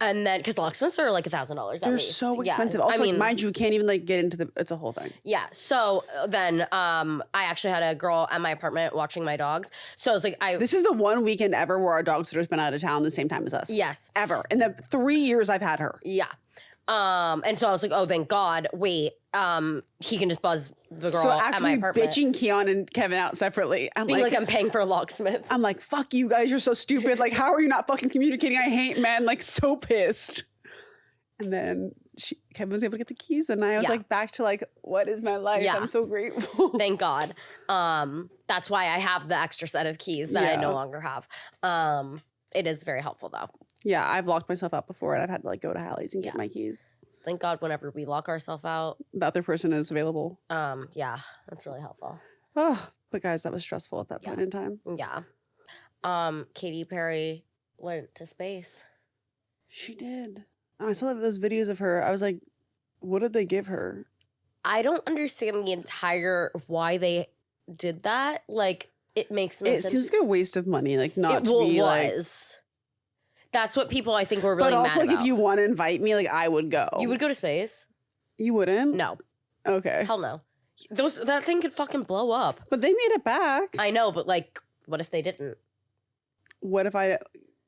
Speaker 1: And then, because locksmiths are like $1,000.
Speaker 2: They're so expensive. Also, like, mind you, you can't even like get into it's a whole thing.
Speaker 1: Yeah. So then I actually had a girl at my apartment watching my dogs. So I was like, this
Speaker 2: is the one weekend ever where our dog sitter's been out of town the same time as us.
Speaker 1: Yes.
Speaker 2: Ever. In the 3 years I've had her.
Speaker 1: Yeah. And so I was like, oh, thank God. Wait, he can just buzz the girl at my apartment.
Speaker 2: Bitching Keon and Kevin out separately. I'm
Speaker 1: being like, I'm paying for a locksmith.
Speaker 2: I'm like, fuck you guys, you're so stupid. Like, how are you not fucking communicating? I hate men. Like, so pissed. And then Kevin was able to get the keys, and I was like, back to like, what is my life? Yeah. I'm so grateful.
Speaker 1: Thank God. That's why I have the extra set of keys that I no longer have. It is very helpful though.
Speaker 2: Yeah, I've locked myself out before, and I've had to like go to Halle's and get my keys.
Speaker 1: Thank God whenever we lock ourselves out,
Speaker 2: the other person is available.
Speaker 1: Yeah, that's really helpful.
Speaker 2: Oh, but guys, that was stressful at that point in time.
Speaker 1: Yeah. Katy Perry went to space.
Speaker 2: She did. I saw those videos of her. I was like, what did they give her?
Speaker 1: I don't understand the entire why they did that. Like, it makes no sense.
Speaker 2: It seems like a waste of money. Like, not to be like...
Speaker 1: That's what people I think were really mad about.
Speaker 2: But also, like, if you want to invite me, like, I would go.
Speaker 1: You would go to space?
Speaker 2: You wouldn't?
Speaker 1: No.
Speaker 2: Okay.
Speaker 1: Hell no. That thing could fucking blow up.
Speaker 2: But they made it back.
Speaker 1: I know, but like, what if they didn't?
Speaker 2: What if I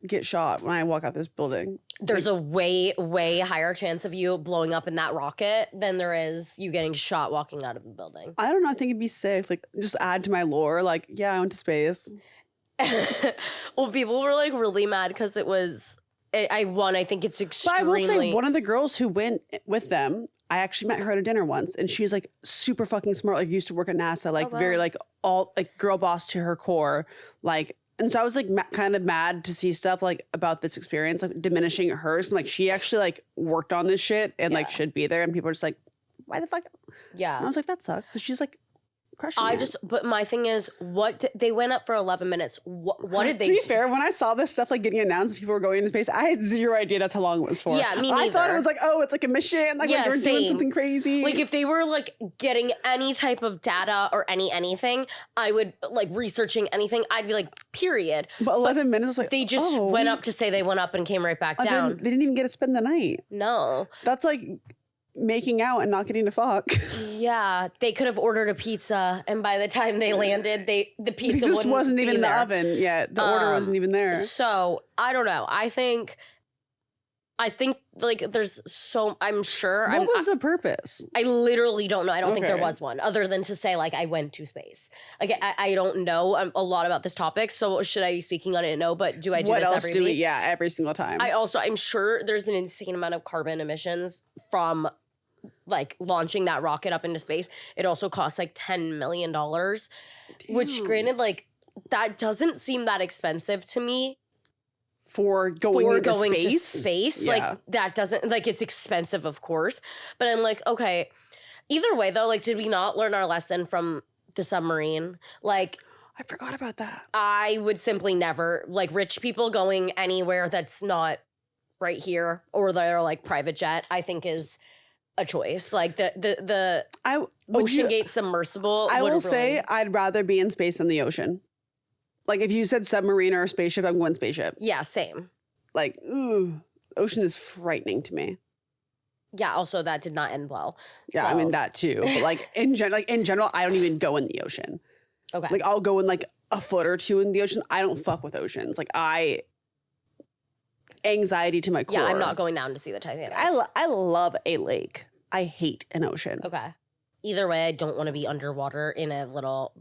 Speaker 2: get shot when I walk out this building?
Speaker 1: There's a way, way higher chance of you blowing up in that rocket than there is you getting shot walking out of the building.
Speaker 2: I don't know. I think it'd be safe. Like, just add to my lore. Like, yeah, I went to space.
Speaker 1: Well, people were like really mad because it was. I think it's extremely.
Speaker 2: But I will say, one of the girls who went with them, I actually met her at a dinner once, and she's like super fucking smart. Like, used to work at NASA. Like, very like all like girl boss to her core. Like, and so I was like kind of mad to see stuff like about this experience, like diminishing hers. And, like, she actually like worked on this shit and like should be there, and people are just like, why the fuck?
Speaker 1: Yeah,
Speaker 2: and I was like, that sucks. But she's like.
Speaker 1: But my thing is, they went up for 11 minutes. What did they do?
Speaker 2: To be fair, when I saw this stuff like getting announced, people were going into space, I had zero idea that's how long it was for.
Speaker 1: Yeah, me neither.
Speaker 2: I thought it was like, oh, it's like a mission, like we're doing something crazy.
Speaker 1: Like, if they were like getting any type of data or anything, I would like researching anything. I'd be like, period.
Speaker 2: But 11 minutes was like,
Speaker 1: they just went up to say they went up and came right back down.
Speaker 2: They didn't even get to spend the night.
Speaker 1: No,
Speaker 2: that's like making out and not getting to fuck.
Speaker 1: Yeah, they could have ordered a pizza, and by the time they landed, the pizza
Speaker 2: just wasn't even in the oven yet. The order wasn't even there.
Speaker 1: So I don't know. I think like there's so I'm sure.
Speaker 2: What was the purpose?
Speaker 1: I literally don't know. I don't think there was one, other than to say like I went to space. Like I don't know a lot about this topic. So should I be speaking on it? No, but do I do this every week?
Speaker 2: Yeah, every single time.
Speaker 1: I'm sure there's an insane amount of carbon emissions from like launching that rocket up into space. It also costs like $10 million, which granted, like that doesn't seem that expensive to me.
Speaker 2: For going to
Speaker 1: space. Yeah. Like that doesn't, like, it's expensive, of course. But I'm like, okay, either way though, like, did we not learn our lesson from the submarine? Like,
Speaker 2: I forgot about that.
Speaker 1: I would simply never, like, rich people going anywhere that's not right here or their like private jet, I think is a choice. Like the Ocean Gate submersible.
Speaker 2: I will say I'd rather be in space than the ocean. Like, if you said submarine or a spaceship, I'm going spaceship.
Speaker 1: Yeah, same.
Speaker 2: Like, ocean is frightening to me.
Speaker 1: Yeah, also that did not end well.
Speaker 2: Yeah, so. I mean, that too. But like in general, I don't even go in the ocean.
Speaker 1: Okay.
Speaker 2: Like, I'll go in like a foot or two in the ocean. I don't fuck with oceans. Like, anxiety to my core.
Speaker 1: Yeah, I'm not going down to see the Titanic.
Speaker 2: I love a lake. I hate an ocean.
Speaker 1: Okay. Either way, I don't want to be underwater in a little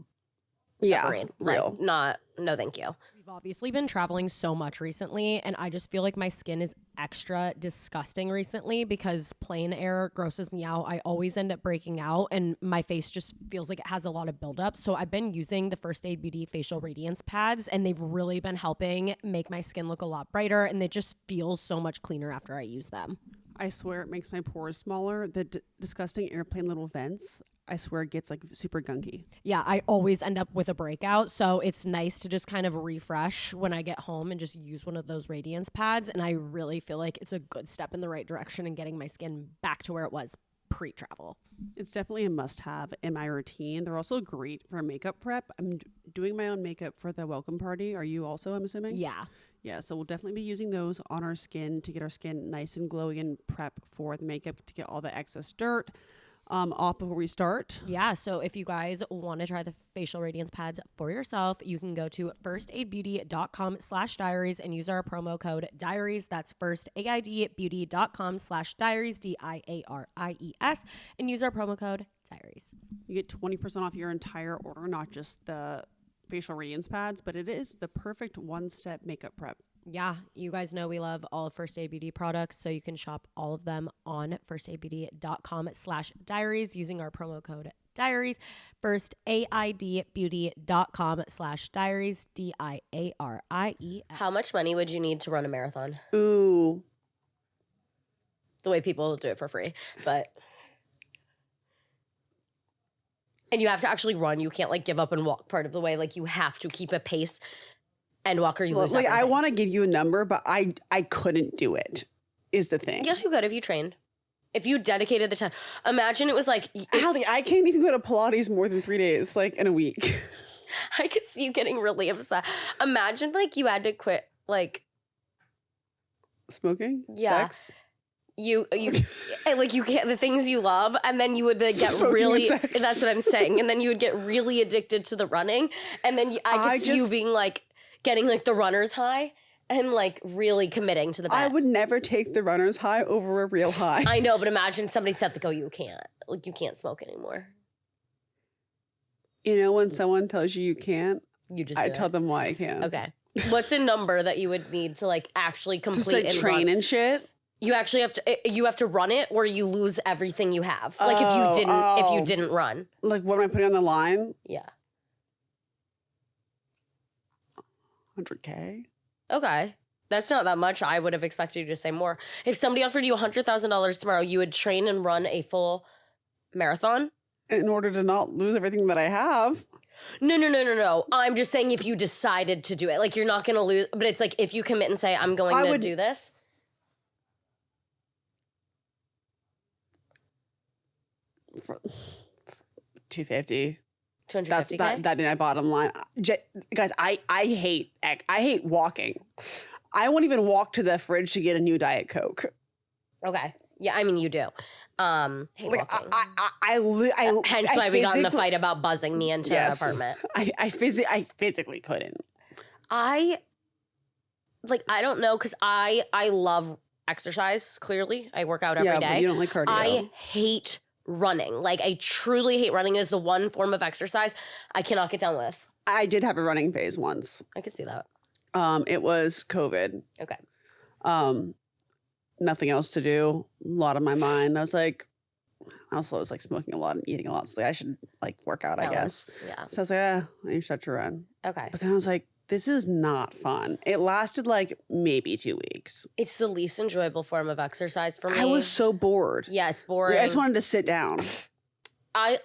Speaker 1: submarine.
Speaker 2: Real.
Speaker 1: Like, no thank you.
Speaker 3: We've obviously been traveling so much recently, and I just feel like my skin is extra disgusting recently because plain air grosses me out. I always end up breaking out, and my face just feels like it has a lot of buildup. So I've been using the First Aid Beauty facial radiance pads, and they've really been helping make my skin look a lot brighter, and they just feel so much cleaner after I use them.
Speaker 2: I swear it makes my pores smaller. The disgusting airplane little vents, I swear it gets like super gunky.
Speaker 3: Yeah, I always end up with a breakout. So it's nice to just kind of refresh when I get home and just use one of those radiance pads. And I really feel like it's a good step in the right direction in getting my skin back to where it was pre-travel.
Speaker 2: It's definitely a must-have in my routine. They're also great for makeup prep. I'm doing my own makeup for the welcome party. Are you also, I'm assuming?
Speaker 3: Yeah.
Speaker 2: Yeah, so we'll definitely be using those on our skin to get our skin nice and glowy and prep for the makeup to get all the excess dirt off before we start.
Speaker 3: Yeah, so if you guys want to try the facial radiance pads for yourself, you can go to firstaidbeauty.com/diaries and use our promo code diaries. That's firstaidbeauty.com/diaries, DIARIES, and use our promo code diaries.
Speaker 2: You get 20% off your entire order, not just the facial radiance pads, but it is the perfect one-step makeup prep.
Speaker 3: Yeah, you guys know we love all of First Aid Beauty products, so you can shop all of them on firstaidbeauty.com/diaries using our promo code diaries. firstaidbeauty.com/diaries, DIARIES.
Speaker 1: How much money would you need to run a marathon?
Speaker 2: Ooh.
Speaker 1: The way people do it for free, but... And you have to actually run. You can't like give up and walk part of the way. Like you have to keep a pace and walk or you lose everything.
Speaker 2: I want to give you a number, but I couldn't do it, is the thing.
Speaker 1: Yes, you could if you trained. If you dedicated the time. Imagine it was like...
Speaker 2: Allie, I can't even go to Pilates more than 3 days, like in a week.
Speaker 1: I could see you getting really upset. Imagine like you had to quit like...
Speaker 2: Smoking?
Speaker 1: Yeah.
Speaker 2: Sex?
Speaker 1: You like you can't the things you love, and then you would like, get
Speaker 2: Smoking
Speaker 1: really.
Speaker 2: and sex.
Speaker 1: That's what I'm saying. And then you would get really addicted to the running, and then I could see you being like getting like the runner's high and like really committing to the bet.
Speaker 2: I would never take the runner's high over a real high.
Speaker 1: I know, but imagine somebody said like, "Oh, you can't smoke anymore."
Speaker 2: You know when someone tells you can't, I tell them why I can.
Speaker 1: Okay, what's a number that you would need to like actually complete
Speaker 2: just like
Speaker 1: and
Speaker 2: train
Speaker 1: run?
Speaker 2: And shit?
Speaker 1: You actually have to run it, or you lose everything you have. Like if you didn't run.
Speaker 2: Like what am I putting on the line?
Speaker 1: Yeah.
Speaker 2: 100K.
Speaker 1: Okay, that's not that much. I would have expected you to say more. If somebody offered you $100,000 tomorrow, you would train and run a full marathon
Speaker 2: in order to not lose everything that I have.
Speaker 1: No. I'm just saying if you decided to do it, like you're not going to lose. But it's like if you commit and say, "I'm going to do this."
Speaker 2: 250.
Speaker 1: 250K?
Speaker 2: That'd be my bottom line. Guys, I hate walking. I won't even walk to the fridge to get a new Diet Coke.
Speaker 1: Okay. Yeah, I mean you do. Hate
Speaker 2: like
Speaker 1: walking.
Speaker 2: Hence
Speaker 1: why we got in the fight about buzzing me into an apartment.
Speaker 2: I physically couldn't.
Speaker 1: I don't know, because I love exercise, clearly. I work out every day.
Speaker 2: But you don't like cardio.
Speaker 1: I hate running. Like, I truly hate running. It is the one form of exercise I cannot get down with.
Speaker 2: I did have a running phase once.
Speaker 1: I could see that.
Speaker 2: It was COVID.
Speaker 1: Okay.
Speaker 2: Nothing else to do. A lot on my mind. I was like smoking a lot and eating a lot. So I should like work out, I guess.
Speaker 1: Yeah.
Speaker 2: So I was like, I start to run.
Speaker 1: Okay.
Speaker 2: But then I was like, this is not fun. It lasted like maybe 2 weeks.
Speaker 1: It's the least enjoyable form of exercise for me.
Speaker 2: I was so bored.
Speaker 1: Yeah, it's boring.
Speaker 2: I just wanted to sit down.
Speaker 1: I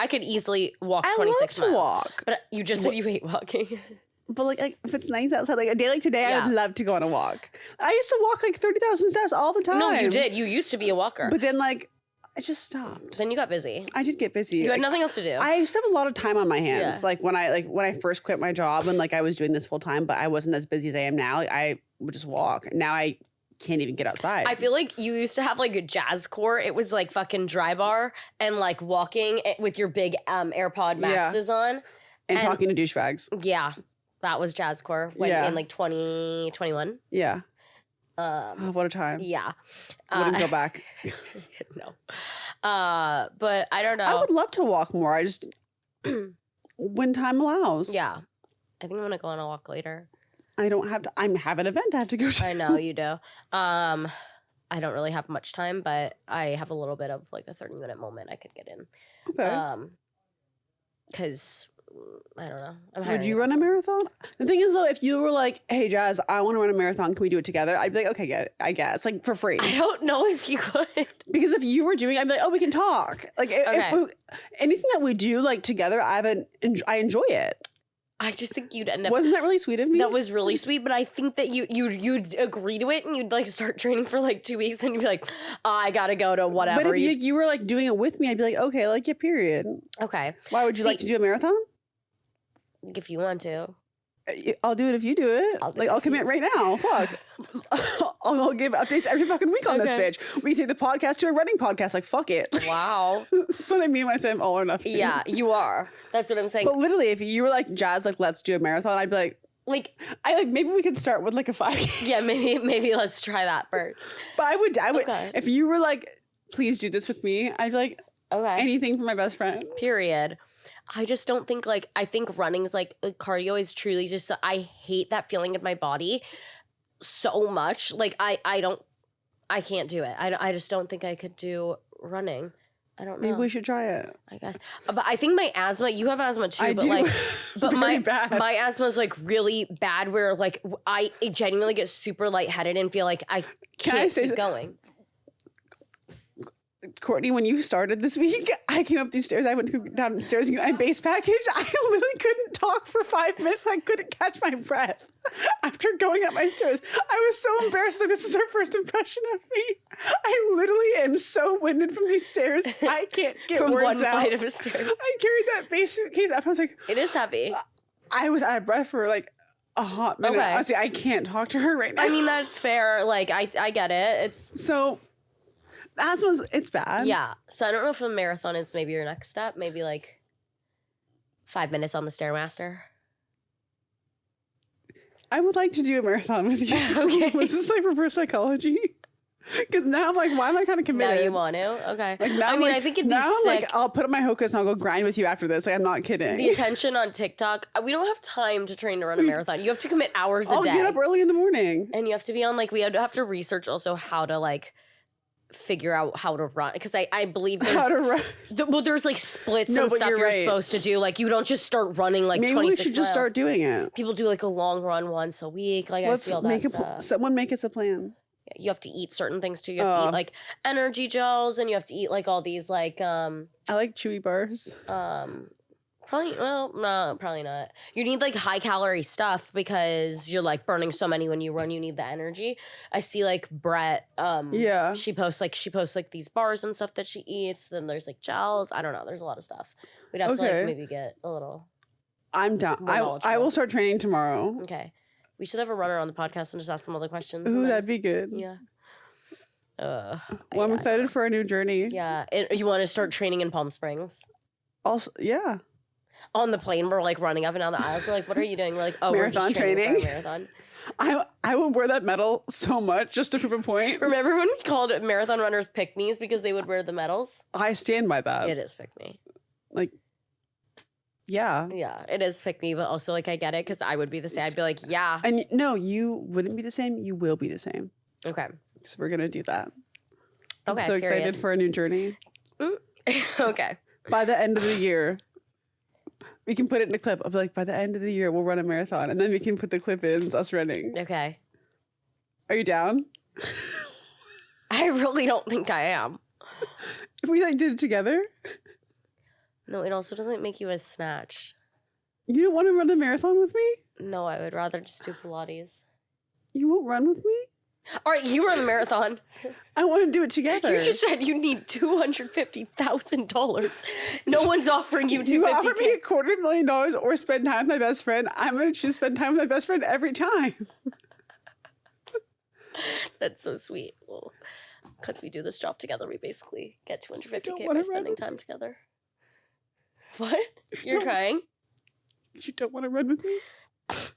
Speaker 1: could easily walk 26 miles.
Speaker 2: I love to walk.
Speaker 1: But you just said you hate walking.
Speaker 2: But like if it's nice outside, like a day like today, I would love to go on a walk. I used to walk like 30,000 steps all the time.
Speaker 1: No, you did. You used to be a walker.
Speaker 2: But then like I just stopped.
Speaker 1: Then you got busy.
Speaker 2: I did get busy.
Speaker 1: You had nothing else to do.
Speaker 2: I used to have a lot of time on my hands. Yeah. Like when I first quit my job and like I was doing this full time, but I wasn't as busy as I am now. Like, I would just walk. Now I can't even get outside.
Speaker 1: I feel like you used to have like a jazz core. It was like fucking dry bar and like walking with your big AirPod Maxes on.
Speaker 2: And talking to douchebags.
Speaker 1: Yeah. That was jazz core in like 2021.
Speaker 2: Yeah. What a time.
Speaker 1: Yeah.
Speaker 2: Wouldn't go back.
Speaker 1: No. But I don't know.
Speaker 2: I would love to walk more. I just when time allows.
Speaker 1: Yeah. I think I'm gonna go on a walk later.
Speaker 2: I don't have to. I have an event I have to go to.
Speaker 1: I know you do. I don't really have much time, but I have a little bit of like a 30-minute moment I could get in.
Speaker 2: Okay.
Speaker 1: Because I don't know.
Speaker 2: Would you run a marathon? The thing is, though, if you were like, "Hey, Jazz, I want to run a marathon. Can we do it together?" I'd be like, "Okay, I guess, like for free."
Speaker 1: I don't know if you could.
Speaker 2: Because if you were doing it, I'd be like, "Oh, we can talk." Like, anything that we do like together, I enjoy it.
Speaker 1: I just think you'd end up.
Speaker 2: Wasn't that really sweet of me?
Speaker 1: That was really sweet, but I think that you'd agree to it and you'd like start training for like 2 weeks and you'd be like, I gotta go to whatever.
Speaker 2: But if you were like doing it with me, I'd be like, okay, period.
Speaker 1: Okay.
Speaker 2: Why would you like to do a marathon?
Speaker 1: If you want to.
Speaker 2: I'll do it if you do it. I'll commit right now. Fuck. I'll give updates every fucking week on this bitch. We take the podcast to a running podcast. Like, fuck it.
Speaker 1: Wow.
Speaker 2: That's what I mean when I say I'm all or nothing.
Speaker 1: Yeah, you are. That's what I'm saying.
Speaker 2: But literally, if you were like, Jaz, like, let's do a marathon, I'd be like, maybe we could start with like a 5K.
Speaker 1: Yeah, maybe let's try that first.
Speaker 2: But I would, if you were like, please do this with me, I'd be like, anything for my best friend.
Speaker 1: Period. I just don't think I think running is cardio is truly just, I hate that feeling in my body so much. I can't do it. I just don't think I could do running. I don't know.
Speaker 2: Maybe we should try it.
Speaker 1: I guess. But I think my asthma, you have asthma too,
Speaker 2: I do.
Speaker 1: But
Speaker 2: bad.
Speaker 1: My asthma is really bad where I genuinely get super lightheaded and feel like I can't keep going.
Speaker 2: Courtney, when you started this week, I came up these stairs. I went downstairs and my base package. I literally couldn't talk for 5 minutes. I couldn't catch my breath after going up my stairs. I was so embarrassed. This is her first impression of me. I literally am so winded from these stairs. I can't get
Speaker 1: from
Speaker 2: words
Speaker 1: one flight
Speaker 2: out.
Speaker 1: Of stairs.
Speaker 2: I carried that base suitcase up. I was like,
Speaker 1: it is heavy.
Speaker 2: I was out of breath for a hot minute.
Speaker 1: Okay.
Speaker 2: Honestly, I can't talk to her right now.
Speaker 1: I mean, that's fair. I get it. It's
Speaker 2: so. Asthma's, it's bad.
Speaker 1: Yeah. So I don't know if a marathon is maybe your next step. Maybe 5 minutes on the Stairmaster.
Speaker 2: I would like to do a marathon with you.
Speaker 1: Okay.
Speaker 2: Was this reverse psychology? Because now I'm why am I kind of committed?
Speaker 1: Now you want to? Okay.
Speaker 2: Now
Speaker 1: I think it'd be sick.
Speaker 2: I'll put up my Hokas and I'll go grind with you after this. I'm not kidding.
Speaker 1: The attention on TikTok. We don't have time to train to run a marathon. You have to commit hours a day.
Speaker 2: I'll get up early in the morning.
Speaker 1: And you have to be on we have to research also how to figure out how to run, because I believe there's
Speaker 2: how to run.
Speaker 1: There's splits and stuff you're supposed to do. You don't just start running
Speaker 2: maybe
Speaker 1: 26
Speaker 2: we should just
Speaker 1: miles.
Speaker 2: start doing it.
Speaker 1: People do a long run once a week.
Speaker 2: Let's
Speaker 1: I feel
Speaker 2: make
Speaker 1: that stuff.
Speaker 2: Someone make us a plan.
Speaker 1: You have to eat certain things too. You have to eat energy gels, and you have to eat all these
Speaker 2: I like chewy bars.
Speaker 1: Probably, well, no, probably not. You need high calorie stuff because you're burning so many when you run. You need the energy. I see Brett.
Speaker 2: Yeah.
Speaker 1: She posts these bars and stuff that she eats. Then there's gels. I don't know. There's a lot of stuff. We'd have to maybe get a little.
Speaker 2: I'm down. I will start training tomorrow.
Speaker 1: Okay. We should have a runner on the podcast and just ask some other questions.
Speaker 2: Ooh, that'd be good.
Speaker 1: Yeah.
Speaker 2: I'm excited for a new journey.
Speaker 1: Yeah. You want to start training in Palm Springs?
Speaker 2: Also, yeah.
Speaker 1: On the plane, we're running up and down the aisles. We're what are you doing? We're
Speaker 2: marathon
Speaker 1: we're just training. For a marathon.
Speaker 2: I will wear that medal so much just to prove a point.
Speaker 1: Remember when we called it marathon runners pick-me's because they would wear the medals?
Speaker 2: I stand by that.
Speaker 1: It is pick-me.
Speaker 2: Yeah.
Speaker 1: Yeah, it is pick-me, but also I get it because I would be the same. I'd be yeah.
Speaker 2: And no, you wouldn't be the same. You will be the same.
Speaker 1: Okay.
Speaker 2: So we're gonna do that.
Speaker 1: Okay.
Speaker 2: I'm so excited for a new journey.
Speaker 1: Okay.
Speaker 2: By the end of the year. We can put it in a clip of by the end of the year, we'll run a marathon. And then we can put the clip in us running.
Speaker 1: Okay.
Speaker 2: Are you down?
Speaker 1: I really don't think I am.
Speaker 2: If we did it together?
Speaker 1: No, it also doesn't make you as snatched.
Speaker 2: You don't want to run a marathon with me?
Speaker 1: No, I would rather just do Pilates.
Speaker 2: You won't run with me?
Speaker 1: All right, you run the marathon.
Speaker 2: I want to do it together.
Speaker 1: You just said you need $250,000. No one's offering you $250,000.
Speaker 2: You offer me $250,000 or spend time with my best friend. I'm going to choose spend time with my best friend every time.
Speaker 1: That's so sweet. Well, because we do this job together, we basically get $250K by spending time together. What? You're crying?
Speaker 2: You don't want to run with me?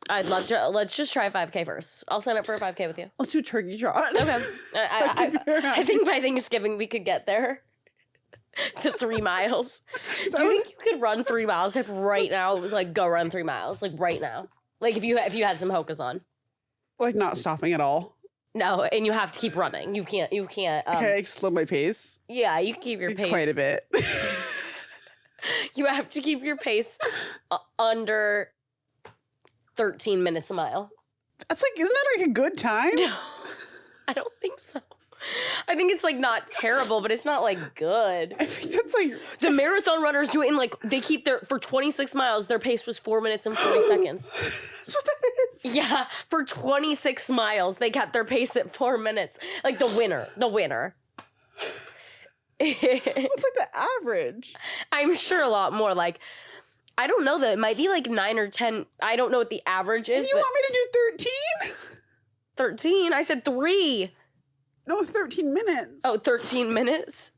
Speaker 1: I'd love to. Let's just try 5K first. I'll sign up for a 5K with you.
Speaker 2: I'll do a turkey trot.
Speaker 1: Okay. I think by Thanksgiving we could get there to 3 miles. Do you think you could run 3 miles if right now it was go run 3 miles? Right now. If you had some Hokas on.
Speaker 2: Not stopping at all.
Speaker 1: No, and you have to keep running. You can't.
Speaker 2: Can I slow my pace?
Speaker 1: Yeah, you can keep your pace.
Speaker 2: Quite a bit.
Speaker 1: You have to keep your pace under 13 minutes a mile.
Speaker 2: That's isn't that a good time?
Speaker 1: No, I don't think so. I think it's not terrible, but it's not good.
Speaker 2: I think that's
Speaker 1: the marathon runners do it in they keep for 26 miles, their pace was 4 minutes and 40 seconds.
Speaker 2: That's what that is.
Speaker 1: Yeah, for 26 miles, they kept their pace at 4 minutes. The winner.
Speaker 2: What's the average?
Speaker 1: I'm sure a lot more I don't know though. It might be like 9 or 10. I don't know what the average is.
Speaker 2: And you want me to do 13?
Speaker 1: 13? I said 3.
Speaker 2: No, 13 minutes.
Speaker 1: Oh, 13 minutes?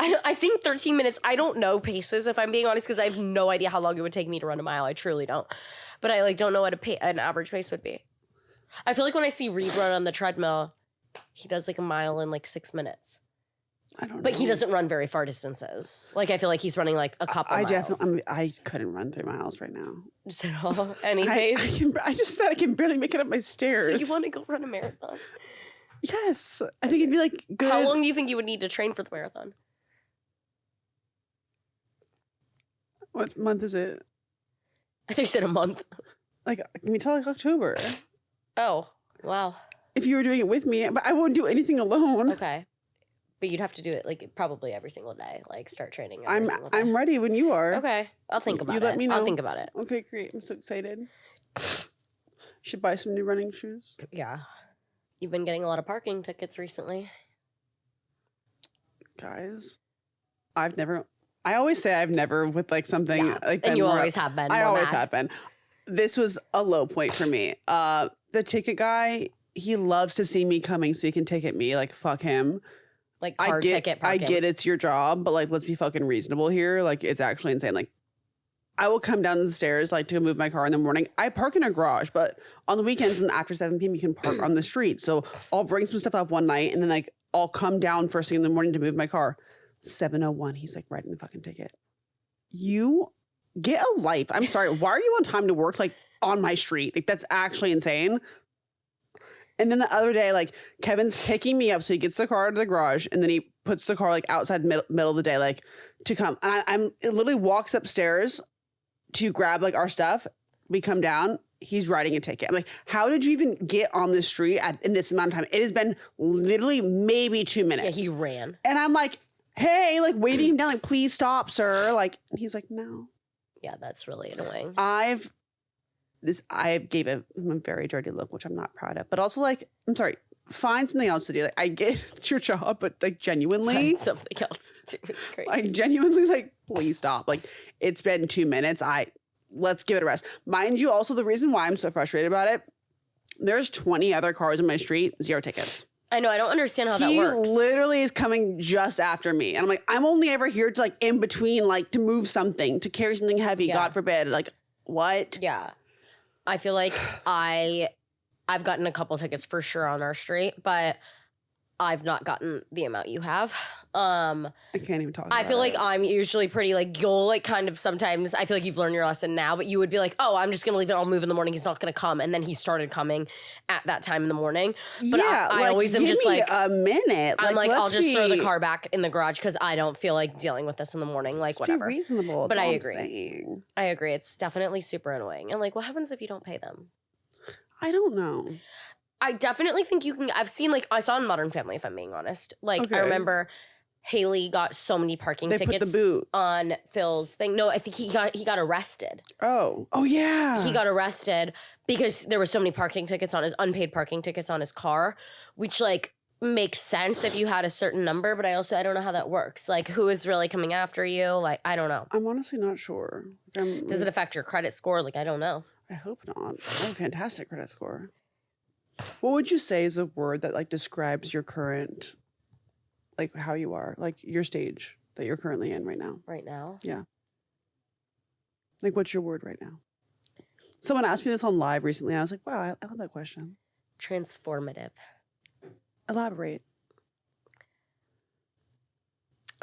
Speaker 1: I think 13 minutes. I don't know paces, if I'm being honest, because I have no idea how long it would take me to run a mile. I truly don't. But I like don't know what an average pace would be. I feel like when I see Reed run on the treadmill, he does like a mile in like 6 minutes.
Speaker 2: I don't know.
Speaker 1: But he doesn't run very far distances. Like, I feel like he's running like a couple miles.
Speaker 2: I couldn't run 3 miles right now.
Speaker 1: Just at all? Any pace?
Speaker 2: I just said I can barely make it up my stairs.
Speaker 1: So you want to go run a marathon?
Speaker 2: Yes. I think it'd be like good.
Speaker 1: How long do you think you would need to train for the marathon?
Speaker 2: What month is it?
Speaker 1: I think you said a month.
Speaker 2: Like, can we tell like October?
Speaker 1: Oh, wow.
Speaker 2: If you were doing it with me, but I won't do anything alone.
Speaker 1: Okay. But you'd have to do it like probably every single day, like start training every single day.
Speaker 2: I'm ready when you are.
Speaker 1: Okay. I'll think about it.
Speaker 2: Let me know.
Speaker 1: I'll think about it.
Speaker 2: Okay, great. I'm so excited. Should buy some new running shoes.
Speaker 1: Yeah. You've been getting a lot of parking tickets recently.
Speaker 2: Guys, I always say I've never with like something like
Speaker 1: and you always have been.
Speaker 2: I always have been. This was a low point for me. The ticket guy, he loves to see me coming so he can ticket me. Like, fuck him.
Speaker 1: Like ticket parking.
Speaker 2: I get it's your job, but like, let's be fucking reasonable here. Like, it's actually insane. Like, I will come down the stairs like to move my car in the morning. I park in a garage, but on the weekends and after 7 p.m. you can park on the street. So I'll bring some stuff up one night and then like I'll come down first thing in the morning to move my car. 7:01, he's like writing the fucking ticket. You get a life. I'm sorry. Why are you on time to work like on my street? Like, that's actually insane. And then the other day, like, Kevin's picking me up, so he gets the car out of the garage, and then he puts the car like outside the middle of the day, like to come. And it literally walks upstairs to grab like our stuff. We come down. He's writing a ticket. I'm like, how did you even get on the street in this amount of time? It has been literally maybe 2 minutes.
Speaker 1: Yeah, he ran.
Speaker 2: And I'm like, hey, like waving him down, like, please stop, sir. Like, and he's like, no.
Speaker 1: Yeah, that's really annoying.
Speaker 2: I gave him a very dirty look, which I'm not proud of. But also, like, I'm sorry, find something else to do. Like, I get it's your job, but like genuinely,
Speaker 1: find something else to do. It's crazy.
Speaker 2: Like, genuinely, like, please stop. Like, it's been 2 minutes. Let's give it a rest. Mind you, also the reason why I'm so frustrated about it, there's 20 other cars on my street, 0 tickets.
Speaker 1: I know. I don't understand how that works.
Speaker 2: He literally is coming just after me. And I'm like, I'm only ever here to like in between, like to move something, to carry something heavy, God forbid. Like, what?
Speaker 1: Yeah. I feel like I've gotten a couple tickets for sure on our street, but I've not gotten the amount you have.
Speaker 2: I can't even talk about
Speaker 1: I feel like I'm usually pretty like, you'll like kind of sometimes, I feel like you've learned your lesson now, but you would be like, oh, I'm just going to leave it. I'll move in the morning. He's not going to come. And then he started coming at that time in the morning. But
Speaker 2: yeah,
Speaker 1: I always am just like
Speaker 2: a minute.
Speaker 1: I'm like, I'll just throw the car back in the garage because I don't feel like dealing with this in the morning. Like, whatever.
Speaker 2: Be reasonable.
Speaker 1: But I agree. I agree. It's definitely super annoying. And like, what happens if you don't pay them?
Speaker 2: I don't know.
Speaker 1: I definitely think you can. I've seen like, I saw in Modern Family, if I'm being honest. Like, I remember Haley got so many parking tickets
Speaker 2: put the boot
Speaker 1: on Phil's thing. No, I think he got arrested.
Speaker 2: Oh yeah.
Speaker 1: He got arrested because there were so many parking tickets on his unpaid parking tickets on his car, which like makes sense if you had a certain number. But I don't know how that works. Like, who is really coming after you? Like, I don't know.
Speaker 2: I'm honestly not sure.
Speaker 1: Does it affect your credit score? Like, I don't know.
Speaker 2: I hope not. I have a fantastic credit score. What would you say is a word that like describes your current, like how you are, like your stage that you're currently in right now?
Speaker 1: Right now?
Speaker 2: Yeah. Like, what's your word right now? Someone asked me this on live recently. And I was like, wow, I love that question.
Speaker 1: Transformative.
Speaker 2: Elaborate.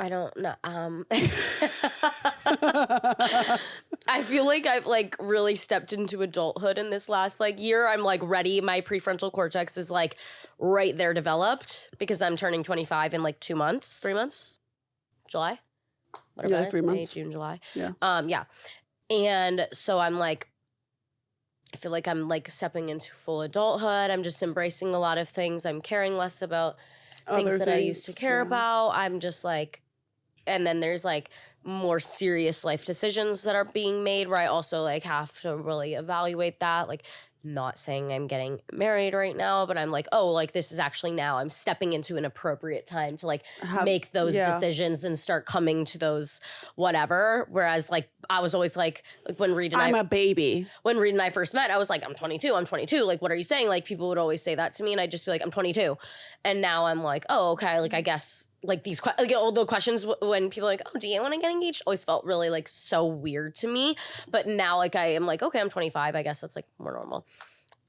Speaker 1: I don't know. I feel like I've like really stepped into adulthood in this last like year. I'm like ready. My prefrontal cortex is like right there developed because I'm turning 25 in like 3 months, July, whatever that is,
Speaker 2: 3 months.
Speaker 1: May, June, July.
Speaker 2: Yeah.
Speaker 1: Yeah. And so I'm like, I feel like I'm like stepping into full adulthood. I'm just embracing a lot of things. I'm caring less about things that I used to care about. I'm just like, and then there's like more serious life decisions that are being made where I also like have to really evaluate that. Like, not saying I'm getting married right now, but I'm like, oh, like this is actually now I'm stepping into an appropriate time to like make those decisions and start coming to those whatever. Whereas like I was always like when Reed and
Speaker 2: I'm a baby.
Speaker 1: When Reed and I first met, I was like, I'm 22. Like, what are you saying? Like people would always say that to me and I'd just be like, I'm 22. And now I'm like, oh, okay. Like I guess like these like all the questions when people are like, oh, do you want to get engaged? Always felt really like so weird to me. But now like I am like, okay, I'm 25. I guess that's like more normal.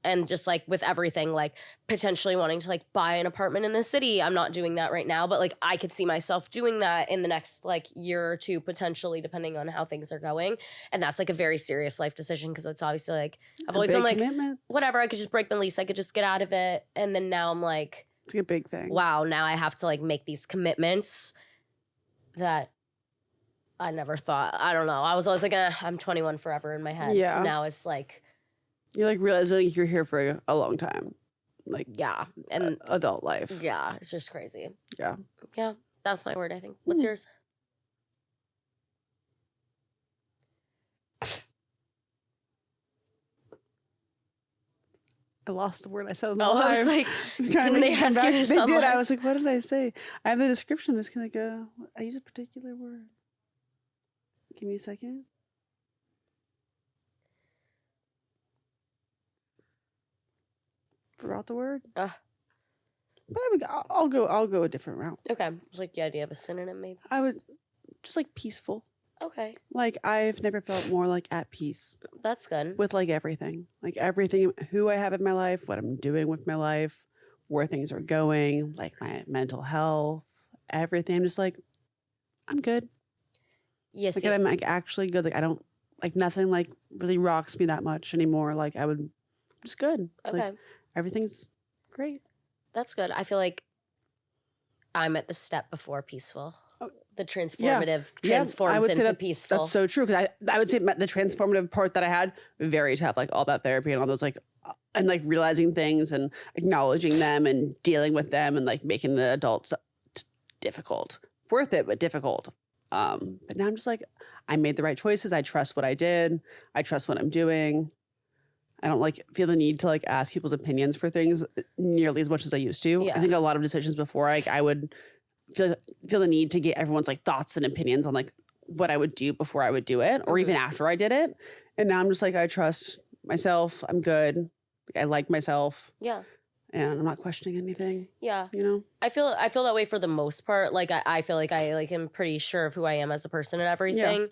Speaker 1: And just like with everything, like potentially wanting to like buy an apartment in the city. I'm not doing that right now, but like I could see myself doing that in the next like year or two, potentially, depending on how things are going. And that's like a very serious life decision because it's obviously like I've always been like, whatever, I could just break my lease. I could just get out of it. And then now I'm like,
Speaker 2: it's a big thing.
Speaker 1: Wow, now I have to like make these commitments that I never thought. I don't know. I was always like, I'm 21 forever in my head. Yeah. So now it's like
Speaker 2: you like realize like you're here for a long time. Like
Speaker 1: and
Speaker 2: adult life.
Speaker 1: Yeah, it's just crazy.
Speaker 2: Yeah.
Speaker 1: Yeah, that's my word, I think. What's yours?
Speaker 2: I lost the word I said.
Speaker 1: I was like, didn't they ask you to
Speaker 2: They did. I was like, what did I say? I have the description. It's kind of like I use a particular word. Give me a second. Forgot the word. But I'll go a different route.
Speaker 1: Okay. It's like, yeah, do you have a synonym maybe?
Speaker 2: I would just like peaceful.
Speaker 1: Okay.
Speaker 2: Like I've never felt more like at peace.
Speaker 1: That's good.
Speaker 2: With like everything, who I have in my life, what I'm doing with my life, where things are going, like my mental health, everything. I'm just like, I'm good.
Speaker 1: Yes.
Speaker 2: Like I'm like actually good. Like I don't like nothing like really rocks me that much anymore. Like I'm just good.
Speaker 1: Okay.
Speaker 2: Like, everything's great.
Speaker 1: That's good. I feel like I'm at the step before peaceful. The transformative transforms into peaceful.
Speaker 2: That's so true. Because I would say the transformative part that I had, very tough. Like all that therapy and all those like, and like realizing things and acknowledging them and dealing with them and like making the adults difficult. Worth it, but difficult. But now I'm just like, I made the right choices. I trust what I did. I trust what I'm doing. I don't like feel the need to like ask people's opinions for things nearly as much as I used to. Yeah. I think a lot of decisions before I would feel the need to get everyone's like thoughts and opinions on like what I would do before I would do it or even after I did it. And now I'm just like, I trust myself. I'm good. I like myself.
Speaker 1: Yeah.
Speaker 2: And I'm not questioning anything.
Speaker 1: Yeah.
Speaker 2: You know?
Speaker 1: I feel that way for the most part. Like I feel like I like am pretty sure of who I am as a person and everything. Yeah.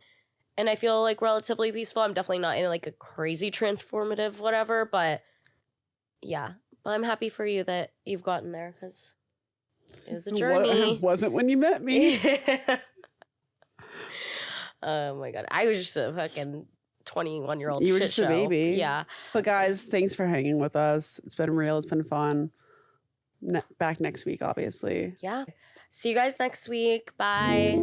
Speaker 1: And I feel like relatively peaceful. I'm definitely not in like a crazy transformative whatever, but yeah. But I'm happy for you that you've gotten there because it was a journey.
Speaker 2: It wasn't when you met me.
Speaker 1: Oh my God. I was just a fucking 21-year-old
Speaker 2: You were
Speaker 1: shit
Speaker 2: just
Speaker 1: show.
Speaker 2: a baby.
Speaker 1: Yeah.
Speaker 2: But guys, thanks for hanging with us. It's been real. It's been fun. Back next week, obviously.
Speaker 1: Yeah. See you guys next week. Bye.